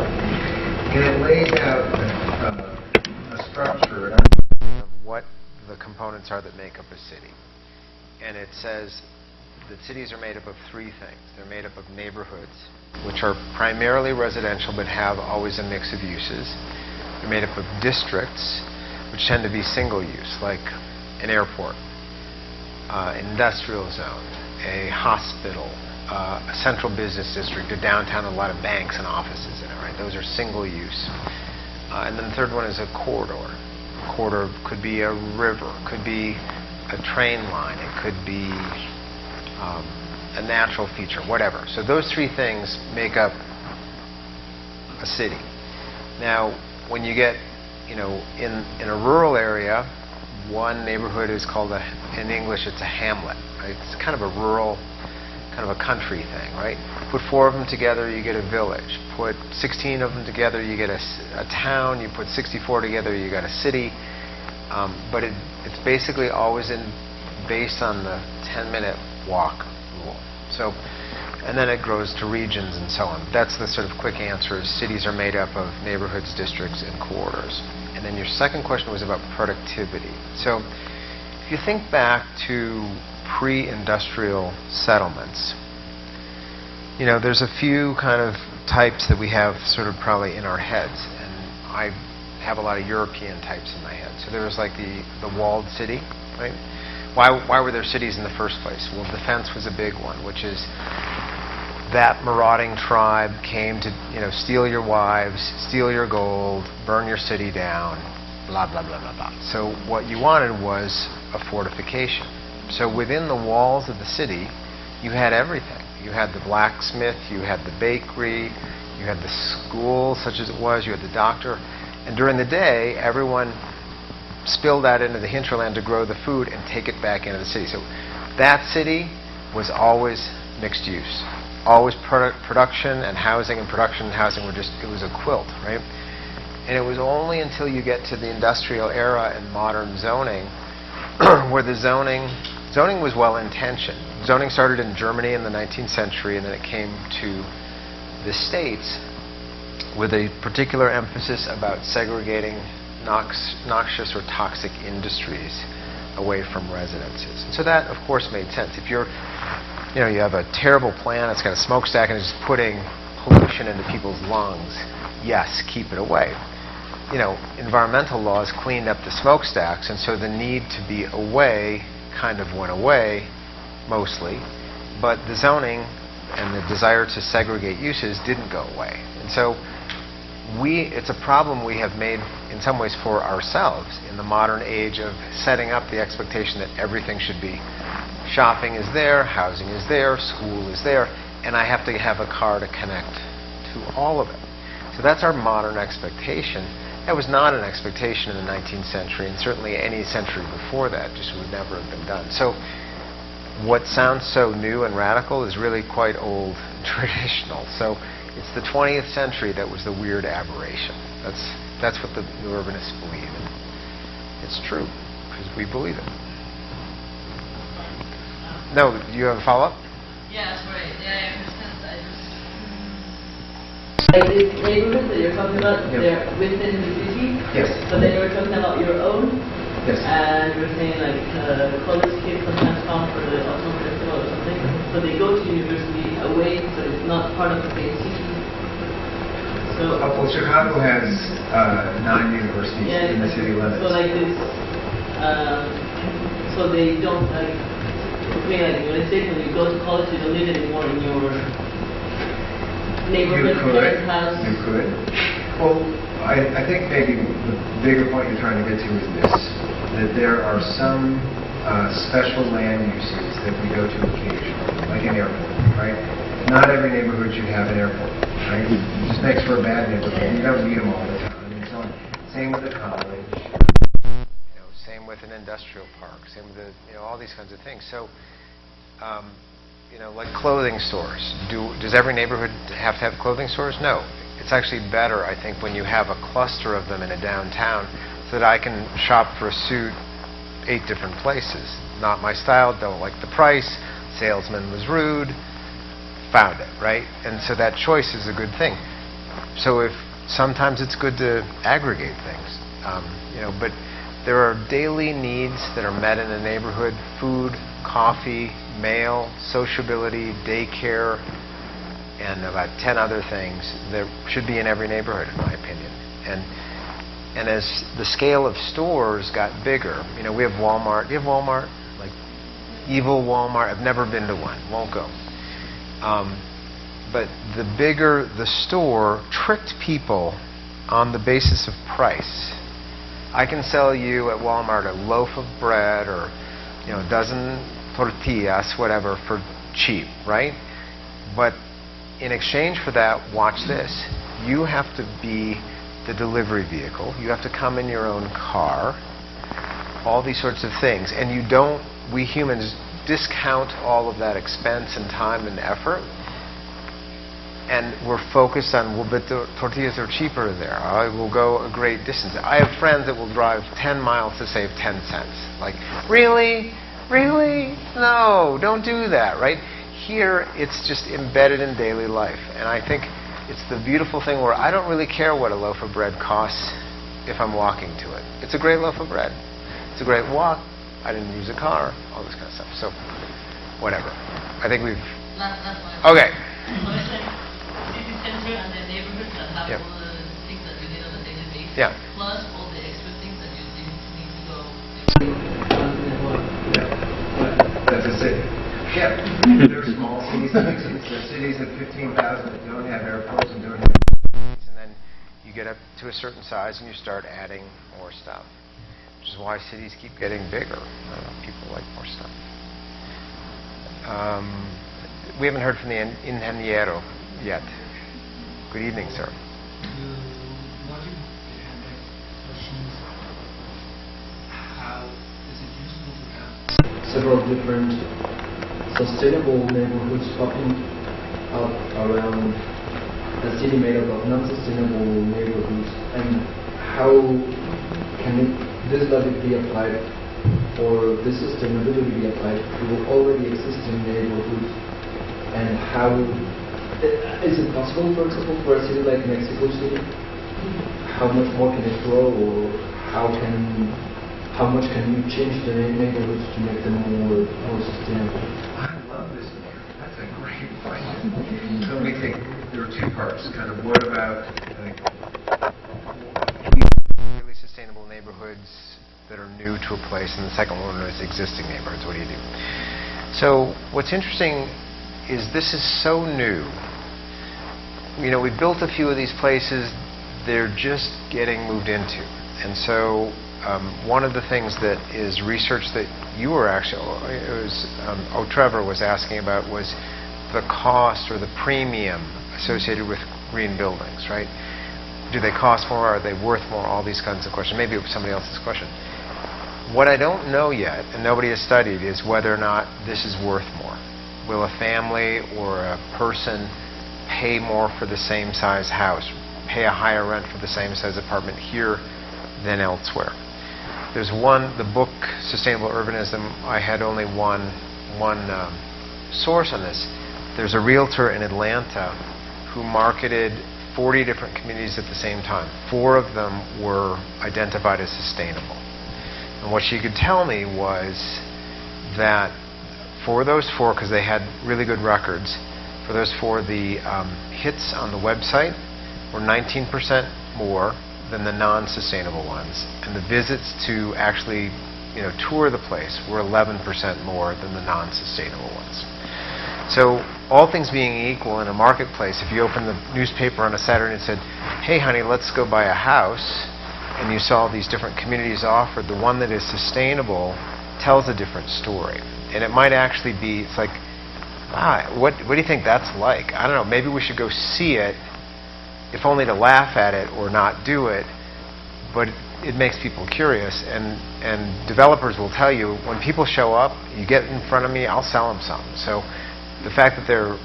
S1: And it lays out a structure of what the components are that make up a city. And it says that cities are made up of 3 things. They're made up of neighborhoods, which are primarily residential but have always a mix of uses. They're made up of districts, which tend to be single use, like an airport, an industrial zone, a hospital, a central business district, a downtown with a lot of banks and offices in it, right? Those are single use. And then the third one is a corridor. A corridor could be a river, could be a train line, it could be a natural feature, whatever. So those 3 things make up a city. Now, when you get in a rural area, one neighborhood is called in English it's a hamlet, right? It's kind of a rural, kind of a country thing, right? Put 4 of them together, you get a village. Put 16 of them together, you get a town. You put 64 together, you got a city. But it's basically always based on the 10-minute walk rule. So, and then it grows to regions and so on. That's the sort of quick answer, is cities are made up of neighborhoods, districts, and corridors. And then your second question was about productivity. So if you think back to pre-industrial settlements, there's a few kind of types that we have sort of probably in our heads. And I have a lot of European types in my head. So there was like the walled city, right? Why were there cities in the first place? Well, defense was a big one, which is that marauding tribe came to, steal your wives, steal your gold, burn your city down, blah, blah, blah, blah, blah. So what you wanted was a fortification. So within the walls of the city, you had everything. You had the blacksmith, you had the bakery, you had the school, such as it was, you had the doctor. And during the day, everyone spilled out into the hinterland to grow the food and take it back into the city. So that city was always mixed use. Always production and housing and production and housing were just, it was a quilt, right? And it was only until you get to the industrial era and modern zoning where the zoning was well-intentioned. Zoning started in Germany in the 19th century, and then it came to the States with a particular emphasis about segregating noxious or toxic industries away from residences. So that, of course, made sense. If you have a terrible plant, it's got a smokestack and it's just putting pollution into people's lungs, yes, keep it away. Environmental laws cleaned up the smokestacks, and so the need to be away kind of went away, mostly, but the zoning and the desire to segregate uses didn't go away. And so it's a problem we have made in some ways for ourselves in the modern age of setting up the expectation that everything should be shopping is there, housing is there, school is there, and I have to have a car to connect to all of it. So that's our modern expectation. That was not an expectation in the 19th century, and certainly any century before that just would never have been done. So what sounds so new and radical is really quite old and traditional. So it's the 20th century that was the weird aberration. That's what the new urbanists believe. And it's true, because we believe it. No, you have a follow-up?
S5: Yeah, sorry. Yeah, I understand. Like these neighborhoods that you're talking about, they're within the city?
S1: Yes.
S5: But then you were talking about your own?
S1: Yes.
S5: And you were saying like college kids sometimes come for the autumn festival or something. So they go to university away, so it's not part of the same city. So
S1: Well, Chicago has 9 universities in the city limits.
S5: So like this, so they don't like, when you go to college, you don't live anymore in your neighborhood, parents' house.
S1: You could. Well, I think maybe the bigger point you're trying to get to is this, that there are some special land uses that we go to occasionally, like an airport, right? Not every neighborhood should have an airport, right? It just makes for a bad neighborhood. You don't need them all the time and so on. Same with a college, same with an industrial park, same with all these kinds of things. So, like clothing stores. Does every neighborhood have to have clothing stores? No. It's actually better, I think, when you have a cluster of them in a downtown so that I can shop for a suit 8 different places. Not my style, don't like the price, salesman was rude, found it, right? And so that choice is a good thing. So sometimes it's good to aggregate things, but there are daily needs that are met in a neighborhood: food, coffee, mail, sociability, daycare, and about 10 other things that should be in every neighborhood, in my opinion. And as the scale of stores got bigger, we have Walmart. Do you have Walmart? Like evil Walmart. I've never been to one. Won't go. But the bigger the store tricked people on the basis of price. I can sell you at Walmart a loaf of bread or a dozen tortillas, whatever, for cheap, right? But in exchange for that, watch this. You have to be the delivery vehicle. You have to come in your own car. All these sorts of things. And we humans discount all of that expense and time and effort. And we're focused on, but the tortillas are cheaper there. I will go a great distance. I have friends that will drive 10 miles to save 10 cents. Like, really? Really? No, don't do that, right? Here, it's just embedded in daily life. And I think it's the beautiful thing where I don't really care what a loaf of bread costs if I'm walking to it. It's a great loaf of bread. It's a great walk. I didn't use a car, all this kind of stuff. So, whatever. I think we've...
S5: That's fine.
S1: Okay.
S5: City center and the neighborhoods that have
S1: Yep.
S5: all the things that you need on a daily basis,
S1: Yeah.
S5: plus all the extra things that you need to go.
S1: That's it. Yeah, yet. There are small cities that exist. There are cities of 15,000 that don't have airports and don't have. And then you get up to a certain size and you start adding more stuff, which is why cities keep getting bigger. People like more stuff. We haven't heard from the ingeniero yet. Good evening, sir.
S6: Several different sustainable neighborhoods popping up around a city made up of non-sustainable neighborhoods, and how can this logic be applied, or this sustainability be applied to already existing neighborhoods, and how is it possible, for example, for a city like Mexico City? How much more can it grow, or how much can you change the neighborhoods to make them more sustainable?
S1: I love this one. That's a great question. So let me think. There are two parts. Kind of what about really sustainable neighborhoods that are new to a place, and the second one is existing neighborhoods. What do you do? So what's interesting is this is so new. You know, we built a few of these places. They're just getting moved into. And so one of the things that is research that you were actually, Trevor was asking about was the cost or the premium associated with green buildings, right? Do they cost more? Are they worth more? All these kinds of questions. Maybe it was somebody else's question. What I don't know yet, and nobody has studied, is whether or not this is worth more. Will a family or a person pay more for the same size house, pay a higher rent for the same size apartment here than elsewhere? There's the book Sustainable Urbanism, I had only one source on this. There's a realtor in Atlanta who marketed 40 different communities at the same time. 4 of them were identified as sustainable. And what she could tell me was that for those 4, because they had really good records, for those 4, the hits on the website were 19% more than the non-sustainable ones, and the visits to actually, tour the place were 11% more than the non-sustainable ones. So, all things being equal in a marketplace, if you open the newspaper on a Saturday and said, "Hey, honey, let's go buy a house," and you saw these different communities offered, the one that is sustainable tells a different story, and it might actually be, it's like, what do you think that's like? I don't know. Maybe we should go see it, if only to laugh at it or not do it, but it makes people curious, and developers will tell you, when people show up, you get in front of me, I'll sell them something. So the fact that they're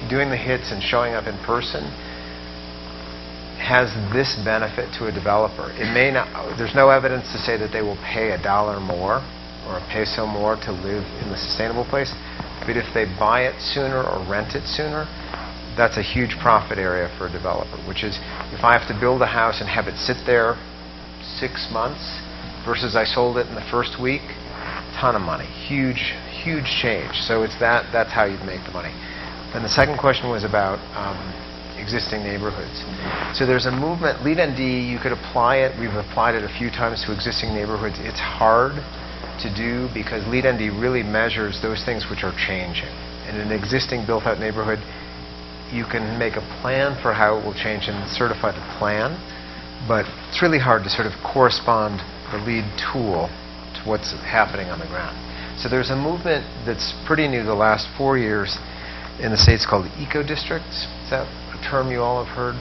S1: doing the hits and showing up in person has this benefit to a developer. It may not, there's no evidence to say that they will pay $1 more or a peso more to live in the sustainable place, but if they buy it sooner or rent it sooner, that's a huge profit area for a developer, which is, if I have to build a house and have it sit there 6 months versus I sold it in the first week, ton of money, huge change. So it's that's how you'd make the money. And the second question was about existing neighborhoods. So there's a movement, LEED-ND, you could apply it, we've applied it a few times to existing neighborhoods. It's hard to do because LEED-ND really measures those things which are changing. In an existing built-out neighborhood, you can make a plan for how it will change and certify the plan, but it's really hard to sort of correspond the LEED tool to what's happening on the ground. So there's a movement that's pretty new the last 4 years in the States called eco-districts. Is that a term you all have heard?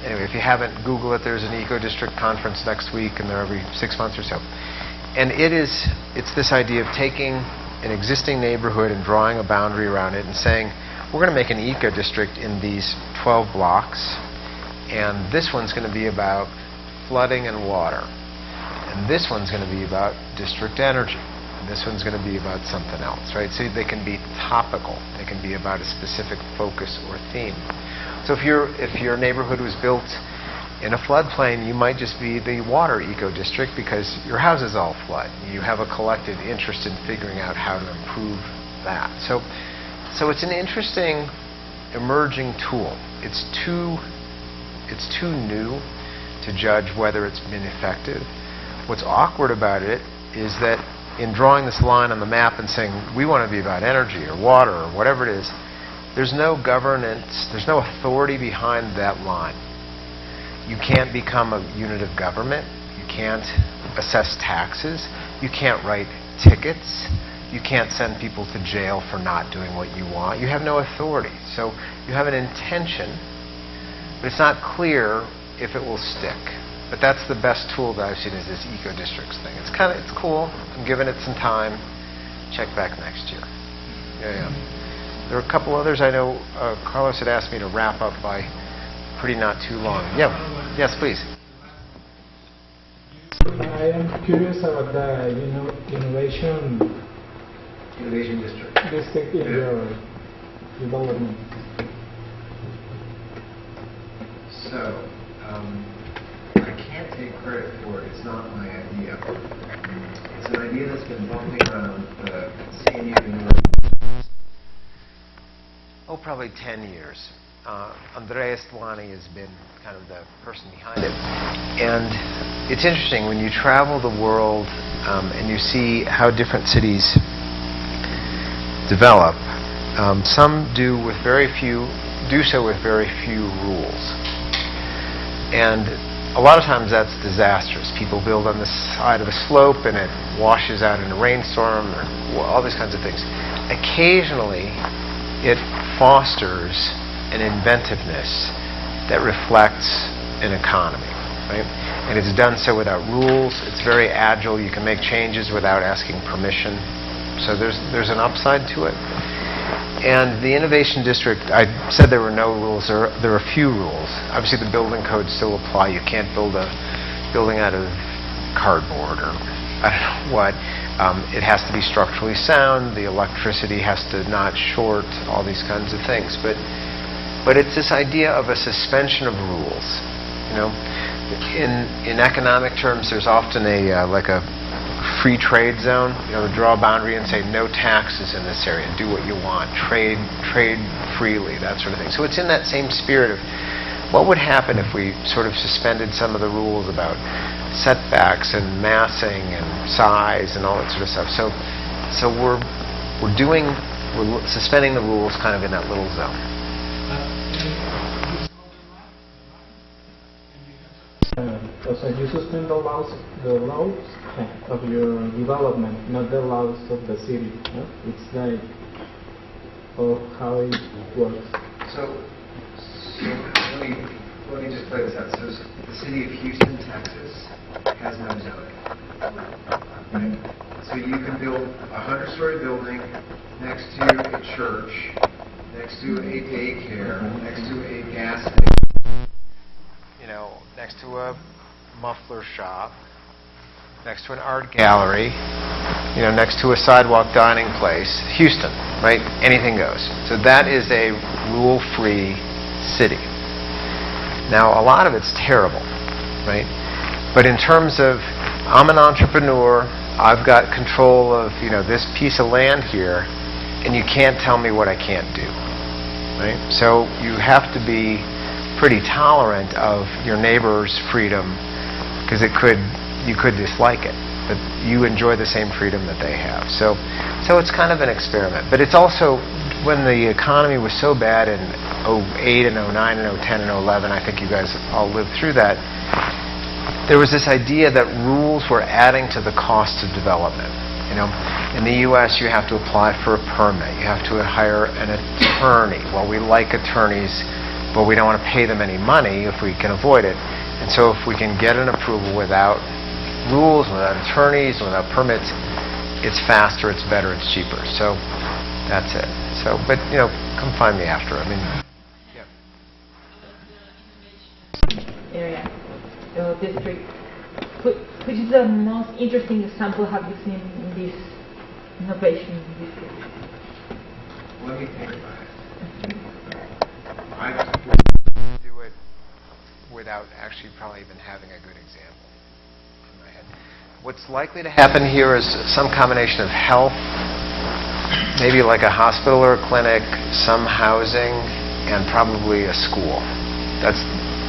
S1: Anyway, if you haven't, Google it. There's an eco-district conference next week, and they're every 6 months or so. And it's this idea of taking an existing neighborhood and drawing a boundary around it and saying, we're going to make an eco-district in these 12 blocks, and this one's going to be about flooding and water, and this one's going to be about district energy, and this one's going to be about something else, right? So they can be topical. They can be about a specific focus or theme. So if your neighborhood was built in a floodplain, you might just be the water eco-district because your houses all flood. You have a collective interest in figuring out how to improve that. So it's an interesting emerging tool. It's too new to judge whether it's been effective. What's awkward about it is that in drawing this line on the map and saying, we want to be about energy or water or whatever it is, there's no governance, there's no authority behind that line. You can't become a unit of government. You can't assess taxes. You can't write tickets. You can't send people to jail for not doing what you want. You have no authority. So you have an intention, but it's not clear if it will stick. But that's the best tool that I've seen, is this eco-districts thing. It's cool. I'm giving it some time. Check back next year. Yeah. There are a couple others I know. Carlos had asked me to wrap up by pretty not too long. Yeah. Yes, please.
S4: I am curious about the innovation district in your development.
S1: So, I can't take credit for it. It's not my idea. It's an idea that's been bumping around the CNU University. Probably 10 years. Andreas Dwani has been kind of the person behind it. And it's interesting when you travel the world and you see how different cities develop. Some do so with very few rules. And a lot of times that's disastrous. People build on the side of a slope and it washes out in a rainstorm, or all these kinds of things. Occasionally, it fosters an inventiveness that reflects an economy, right? And it's done so without rules. It's very agile. You can make changes without asking permission. So there's an upside to it. And the Innovation District, I said there were no rules. There are a few rules. Obviously, the building codes still apply. You can't build a building out of cardboard or I don't know what. It has to be structurally sound. The electricity has to not short. All these kinds of things. But it's this idea of a suspension of rules. In economic terms, there's often like a free trade zone. Draw a boundary and say no taxes in this area. Do what you want. Trade freely. That sort of thing. So it's in that same spirit of what would happen if we sort of suspended some of the rules about setbacks and massing and size and all that sort of stuff. So we're suspending the rules kind of in that little zone.
S4: So you suspend the laws of your development, not the laws of the city. No? It's like how it works.
S1: So let me just play this out. So the city of Houston, Texas, has no zoning. Right? So you can build a 100-story building next to a church, next to a daycare, next to a gas station, next to a muffler shop, next to an art gallery, next to a sidewalk dining place. Houston, right? Anything goes. So that is a rule-free city. Now, a lot of it's terrible, right? But in terms of, I'm an entrepreneur, I've got control of, this piece of land here, and you can't tell me what I can't do, right? So you have to be pretty tolerant of your neighbor's freedom, because you could dislike it, but you enjoy the same freedom that they have. So it's kind of an experiment. But it's also, when the economy was so bad in 2008 and 2009 and 2010 and 2011, I think you guys all lived through that, there was this idea that rules were adding to the cost of development. In the U.S., you have to apply for a permit. You have to hire an attorney. Well, we like attorneys, but we don't want to pay them any money if we can avoid it. And so if we can get an approval without rules, without attorneys, without permits, it's faster, it's better, it's cheaper. So that's it. So, but come find me after.
S2: Area, district. Which is the most interesting example have you seen in this innovation district?
S1: Let me think about it. I do it without actually probably even having a good example in my head. What's likely to happen here is some combination of health, maybe like a hospital or a clinic, some housing, and probably a school. That's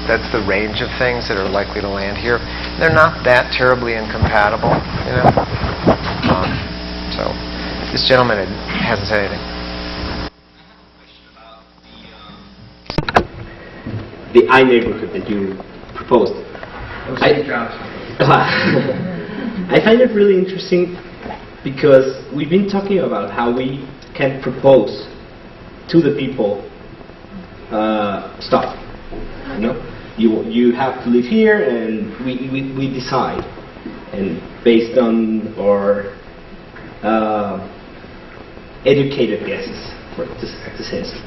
S1: that's the range of things that are likely to land here. They're not that terribly incompatible, you know. So this gentleman hasn't said anything.
S7: The I neighborhood that you proposed. I find it really interesting because we've been talking about how we can propose to the people stuff. You know, you have to live here, and we decide, and based on our educated guesses, to say so.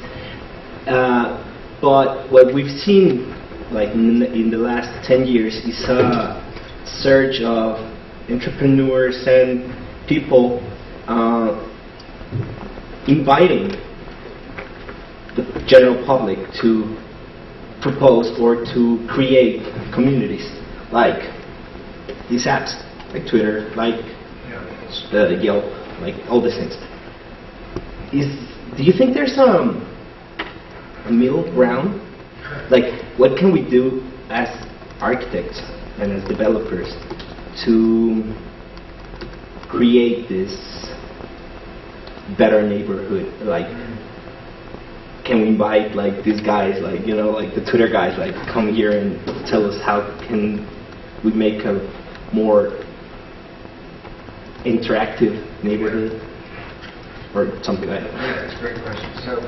S7: But what we've seen, like in the last 10 years, is a surge of entrepreneurs and people inviting the general public to propose or to create communities, like these apps, like Twitter, like Yelp, like all these things. Do you think there's a middle ground? Like, what can we do as architects and as developers to create this better neighborhood? Like, can we invite like these guys, like, you know, like the Twitter guys, like come here and tell us how can we make a more interactive neighborhood or something like that?
S1: Yeah, that's a great question. So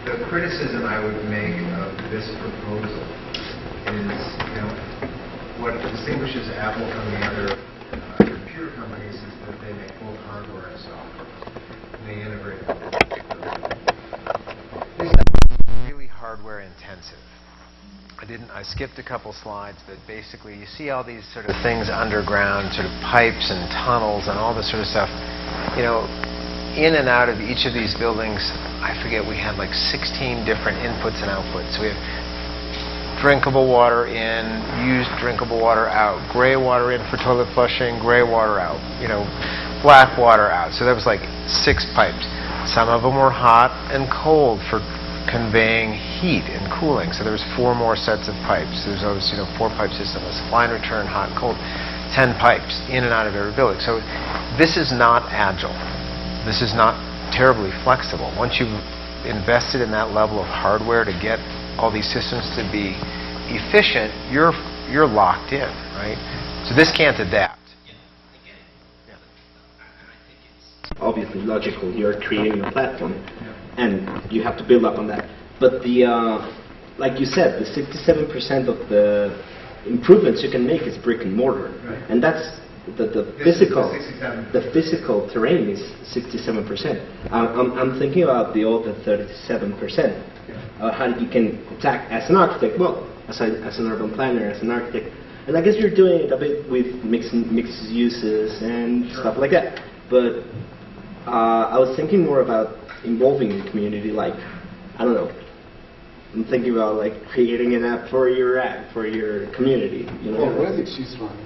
S1: the criticism I would make of this proposal is, you know, what distinguishes Apple from the other computer companies is that they make both hardware and software. And they integrate them. This is really hardware intensive. I skipped a couple slides, but basically you see all these sort of things underground, sort of pipes and tunnels and all this sort of stuff. You know, in and out of each of these buildings, I forget, we had like 16 different inputs and outputs. So we have drinkable water in, used drinkable water out, gray water in for toilet flushing, gray water out, you know, black water out. So there was like 6 pipes. Some of them were hot and cold for conveying heat and cooling. So there was 4 more sets of pipes. There's always, you know, 4-pipe system. It was supply and return, hot and cold. 10 pipes in and out of every building. So this is not agile. This is not terribly flexible. Once you've invested in that level of hardware to get all these systems to be efficient, you're locked in, right? So this can't adapt.
S7: Obviously logical. You're creating a platform, and you have to build up on that. But the, like you said, the 67% of the improvements you can make is brick and mortar, right. And that's the physical terrain is 67%. I'm thinking about the other 37%. How you can attack as an architect, well, as an urban planner, as an architect, and I guess you're doing it a bit with mixed uses and stuff like that. But I was thinking more about involving the community, like, I don't know, I'm thinking about like creating an app for your community, you know.
S8: Well, where did she run?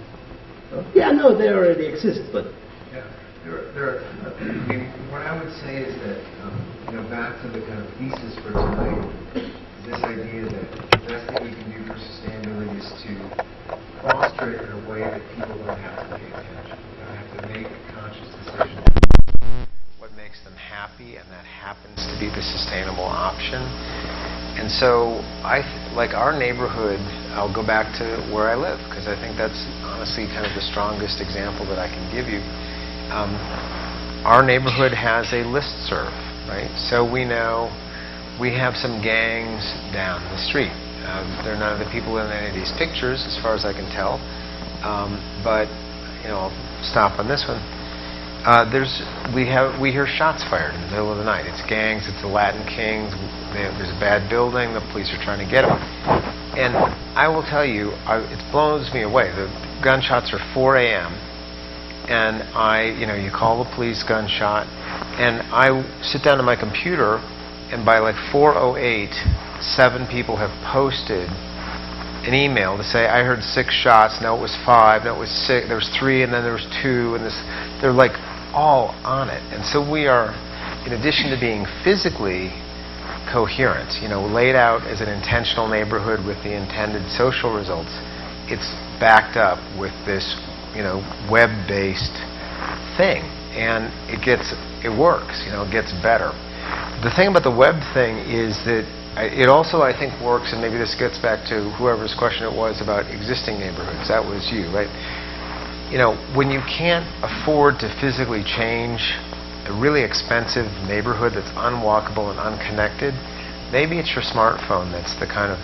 S7: Yeah, no, they already exist, but
S1: yeah, there are, I mean, what I would say is that, you know, back to the kind of thesis for tonight, this idea that the best thing we can do for sustainability is to foster it in a way that people don't have to pay attention. They don't have to make a conscious decision what makes them happy, and that happens to be the sustainable option. And so, like our neighborhood, I'll go back to where I live, because I think that's honestly kind of the strongest example that I can give you. Our neighborhood has a listserv, right? So we know we have some gangs down the street. They're none of the people in any of these pictures, as far as I can tell. But, you know, I'll stop on this one. We hear shots fired in the middle of the night. It's gangs, it's the Latin Kings. There's a bad building. The police are trying to get them. And I will tell you, it blows me away. The gunshots are 4 a.m. and you call the police, gunshot, and I sit down to my computer, and by like 4:08, 7 people have posted an email to say, I heard 6 shots, no it was 5, no it was 6, there was 3, and then there was 2, and they're like all on it. And so we are, in addition to being physically coherent, laid out as an intentional neighborhood with the intended social results, it's backed up with this, web-based thing, and it works, it gets better. The thing about the web thing is that it also, I think, works, and maybe this gets back to whoever's question it was about existing neighborhoods. That was you, right? When you can't afford to physically change a really expensive neighborhood that's unwalkable and unconnected, maybe it's your smartphone that's the kind of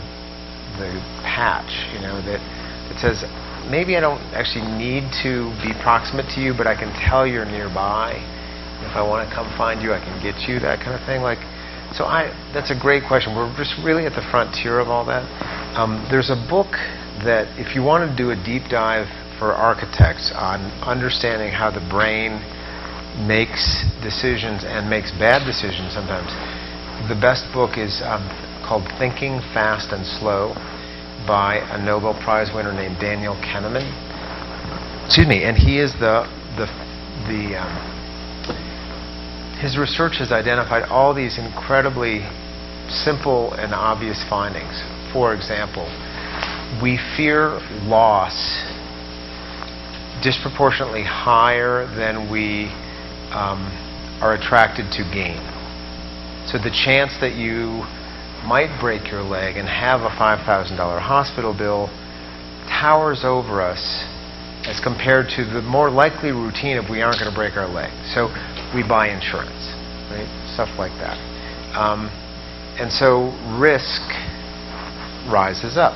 S1: the patch, that says, maybe I don't actually need to be proximate to you, but I can tell you're nearby. If I want to come find you, I can get you, that kind of thing. That's a great question. We're just really at the frontier of all that. There's a book that, if you want to do a deep dive for architects on understanding how the brain makes decisions and makes bad decisions sometimes, the best book is called Thinking Fast and Slow by a Nobel Prize winner named Daniel Kahneman. And he is his research has identified all these incredibly simple and obvious findings. For example, we fear loss disproportionately higher than we are attracted to gain. So the chance that you might break your leg and have a $5,000 hospital bill towers over us as compared to the more likely routine of we aren't going to break our leg. So we buy insurance, right? Stuff like that. And so risk rises up.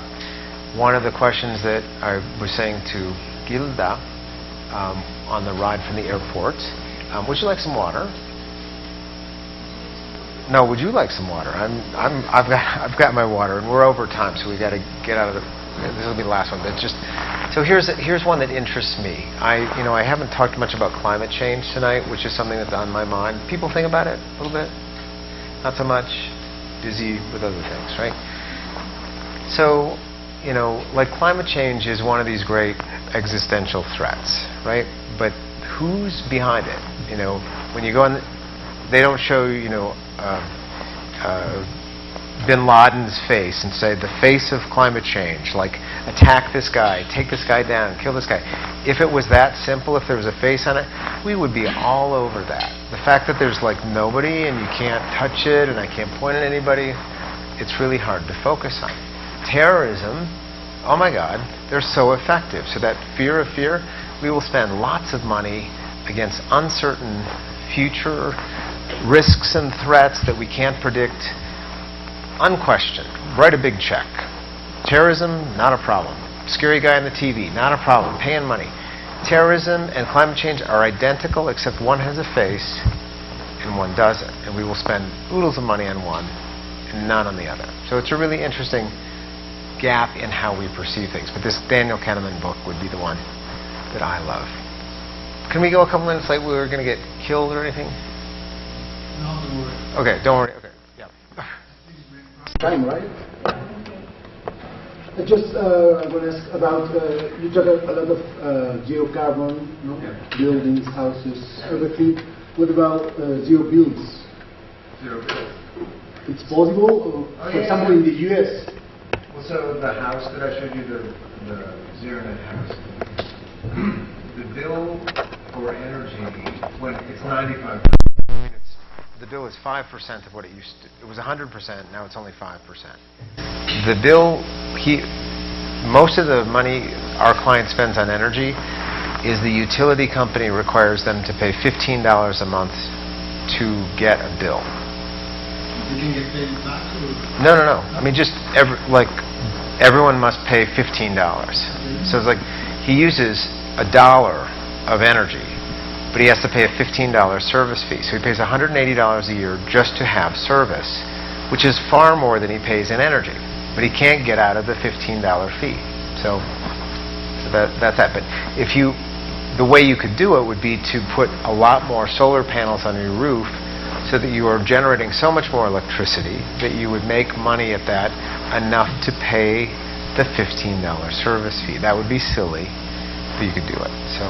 S1: One of the questions that I was saying to Gilda on the ride from the airport, would you like some water? No, would you like some water? I've got my water, and we're over time, so we got to get out of the. This will be the last one, but so here's one that interests me. I haven't talked much about climate change tonight, which is something that's on my mind. People think about it a little bit, not so much. Busy with other things, right? So, climate change is one of these great existential threats, right? But who's behind it? When you go on, they don't show Bin Laden's face and say the face of climate change, like attack this guy, take this guy down, kill this guy. If it was that simple, if there was a face on it, we would be all over that. The fact that there's nobody and you can't touch it and I can't point at anybody, it's really hard to focus on. Terrorism, oh my God, they're so effective. So that fear of fear, we will spend lots of money against uncertain future risks and threats that we can't predict. Unquestioned. Write a big check. Terrorism, not a problem. Scary guy on the TV, not a problem. Paying money. Terrorism and climate change are identical, except one has a face and one doesn't. And we will spend oodles of money on one and none on the other. So it's a really interesting gap in how we perceive things. But this Daniel Kahneman book would be the one that I love. Can we go a couple minutes late? We were going to get killed or anything?
S8: No, don't worry.
S1: Okay, don't worry. Okay, yeah.
S9: Time, right? I just want to ask about, you talk a lot of zero carbon, buildings, houses, everything. What about zero builds?
S1: Zero build.
S9: It's possible? For example, in the US?
S1: Well, so the house that I showed you, the zero net house, the bill for energy, when it's 95%, the bill is 5% of what it used to. It was 100%, now it's only 5%. The bill, most of the money our client spends on energy is the utility company requires them to pay $15 a month to get a bill.
S8: You can get paid back or?
S1: No. I mean, just everyone must pay $15. So it's like he uses $1 of energy, but he has to pay a $15 service fee. So he pays $180 a year just to have service, which is far more than he pays in energy. But he can't get out of the $15 fee. So that's that. But the way you could do it would be to put a lot more solar panels on your roof so that you are generating so much more electricity that you would make money at that enough to pay the $15 service fee. That would be silly, but you could do it. So,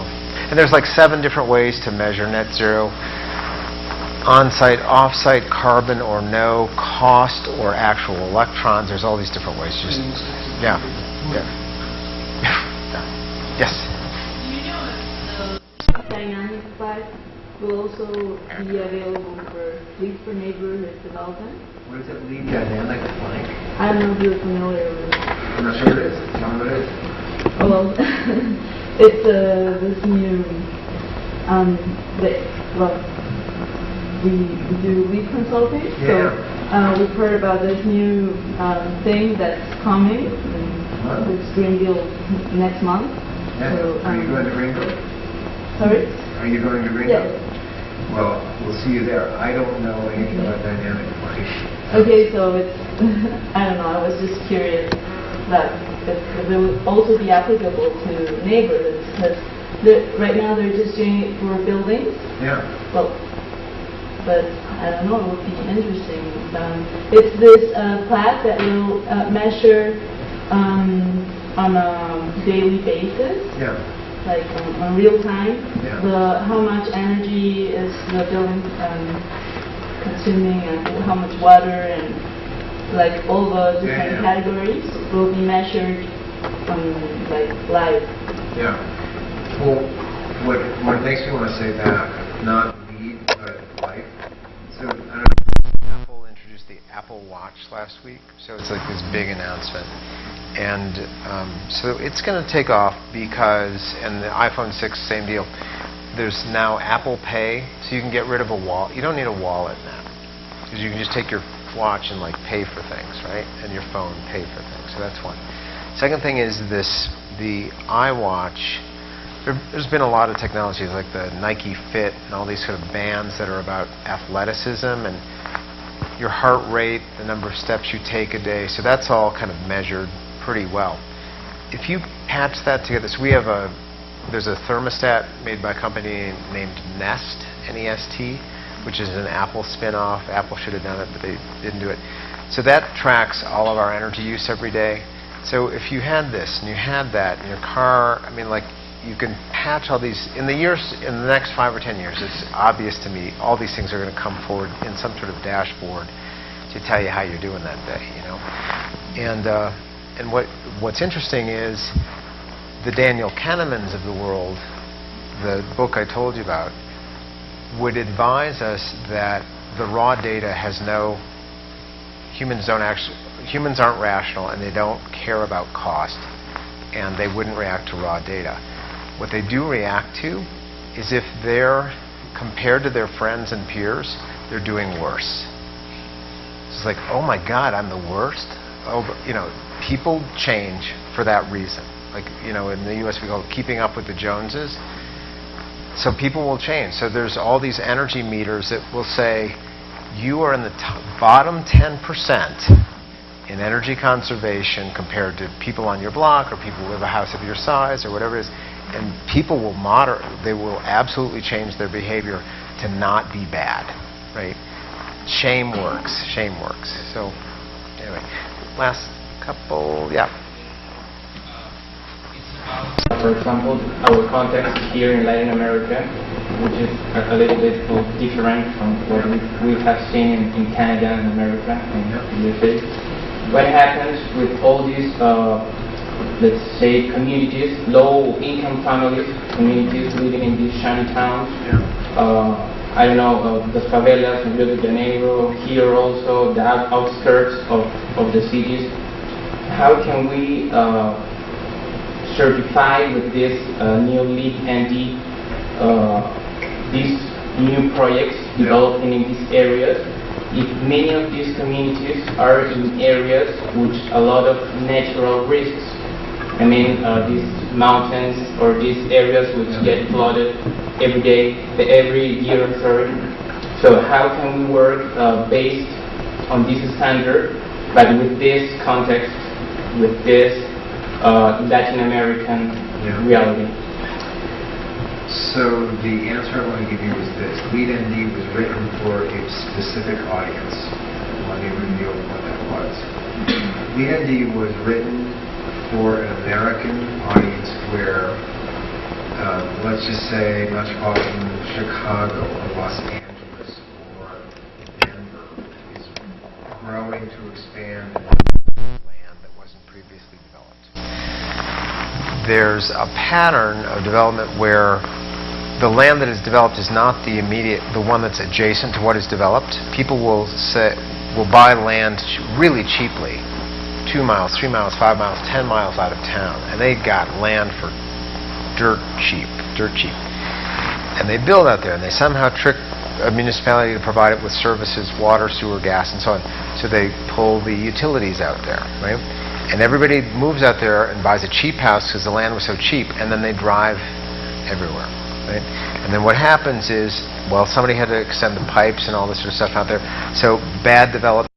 S1: and there's 7 different ways to measure net zero. on-site, off-site, carbon or no, cost or actual electrons. There's all these different ways. Just yeah. Yes.
S5: Do you know if the dynamic flat will also be available for lease for neighborhood development?
S1: What is it? Lead dynamic blank?
S5: I don't know if you're familiar with it.
S1: I'm not sure what it is. Tell me what it is.
S5: Oh, well, it's this new, we do lead consulting,
S1: Yeah.
S5: so we've heard about this new thing that's coming, and it's Greenville next month.
S1: Yeah.
S5: So,
S1: Are you going to Greenville?
S5: Sorry?
S1: Are you going to Greenville?
S5: Yes.
S1: Well, we'll see you there. I don't know anything about dynamic blank.
S5: Okay, so it's, I don't know, I was just curious that if it would also be applicable to neighborhoods, because right now they're just doing it for buildings.
S1: Yeah.
S5: Well, but I don't know, it would be interesting. It's this plat that will measure on a daily basis,
S1: Yeah.
S5: like on real time,
S1: Yeah.
S5: how much energy is the building consuming and how much water and like all the different categories will be measured like live.
S1: Yeah. Well, what makes me want to say that, not lead, but life. So, I don't know, Apple introduced the Apple Watch last week, so it's like this big announcement. And so it's going to take off because, and the iPhone 6, same deal, there's now Apple Pay, so you can get rid of a wallet. You don't need a wallet now, because you can just take your watch and like pay for things, right? And your phone pay for things. So that's one. Second thing is the iWatch. There's been a lot of technologies like the Nike Fit and all these sort of bands that are about athleticism and your heart rate, the number of steps you take a day. So that's all kind of measured pretty well. If you patch that together, so there's a thermostat made by a company named Nest, N-E-S-T, which is an Apple spin-off. Apple should have done it, but they didn't do it. So that tracks all of our energy use every day. So if you had this and you had that in your car, I mean, like, you can patch all these in the next 5 or 10 years. It's obvious to me all these things are going to come forward in some sort of dashboard to tell you how you're doing that day, you know. And what's interesting is the Daniel Kahnemans of the world, the book I told you about, would advise us that the raw data has no, humans aren't rational and they don't care about cost, and they wouldn't react to raw data. What they do react to is if they're compared to their friends and peers, they're doing worse. It's like, oh my God, I'm the worst. Oh, you know, people change for that reason. Like, you know, in the U.S. we call it keeping up with the Joneses. So people will change. So there's all these energy meters that will say you are in the bottom 10% in energy conservation compared to people on your block or people who live a house of your size or whatever it is. And people will they will absolutely change their behavior to not be bad, right? Shame works. Shame works. So anyway, last couple, yeah.
S3: For example, our context here in Latin America, which is a little bit different from what we have seen in Canada and America and the USA. What happens with all these, let's say, communities, low-income families, communities living in these shanty towns? I don't know, the favelas in Rio de Janeiro, here also, the outskirts of the cities. How can we certify with this new LEED ND these new projects developing in these areas, if many of these communities are in areas which a lot of natural risks? I mean, these mountains or these areas which get flooded every year, sorry. So how can we work based on this standard, but with this context, with this Latin American reality?
S1: So the answer I want to give you is this. LEED ND was written for a specific audience. Let me reveal what that was. LEED ND was written for an American audience where, let's just say, metropolitan Chicago or Los Angeles or going to expand land that wasn't previously developed. There's a pattern of development where the land that is developed is not the one that's adjacent to what is developed. People will buy land really cheaply, 2 miles, 3 miles, 5 miles, 10 miles out of town, and they got land for dirt cheap. And they build out there, and they somehow trick a municipality to provide it with services, water, sewer, gas, and so on. So they pull the utilities out there, right? And everybody moves out there and buys a cheap house because the land was so cheap, and then they drive everywhere, right? And then what happens is, well, somebody had to extend the pipes and all this sort of stuff out there. So bad development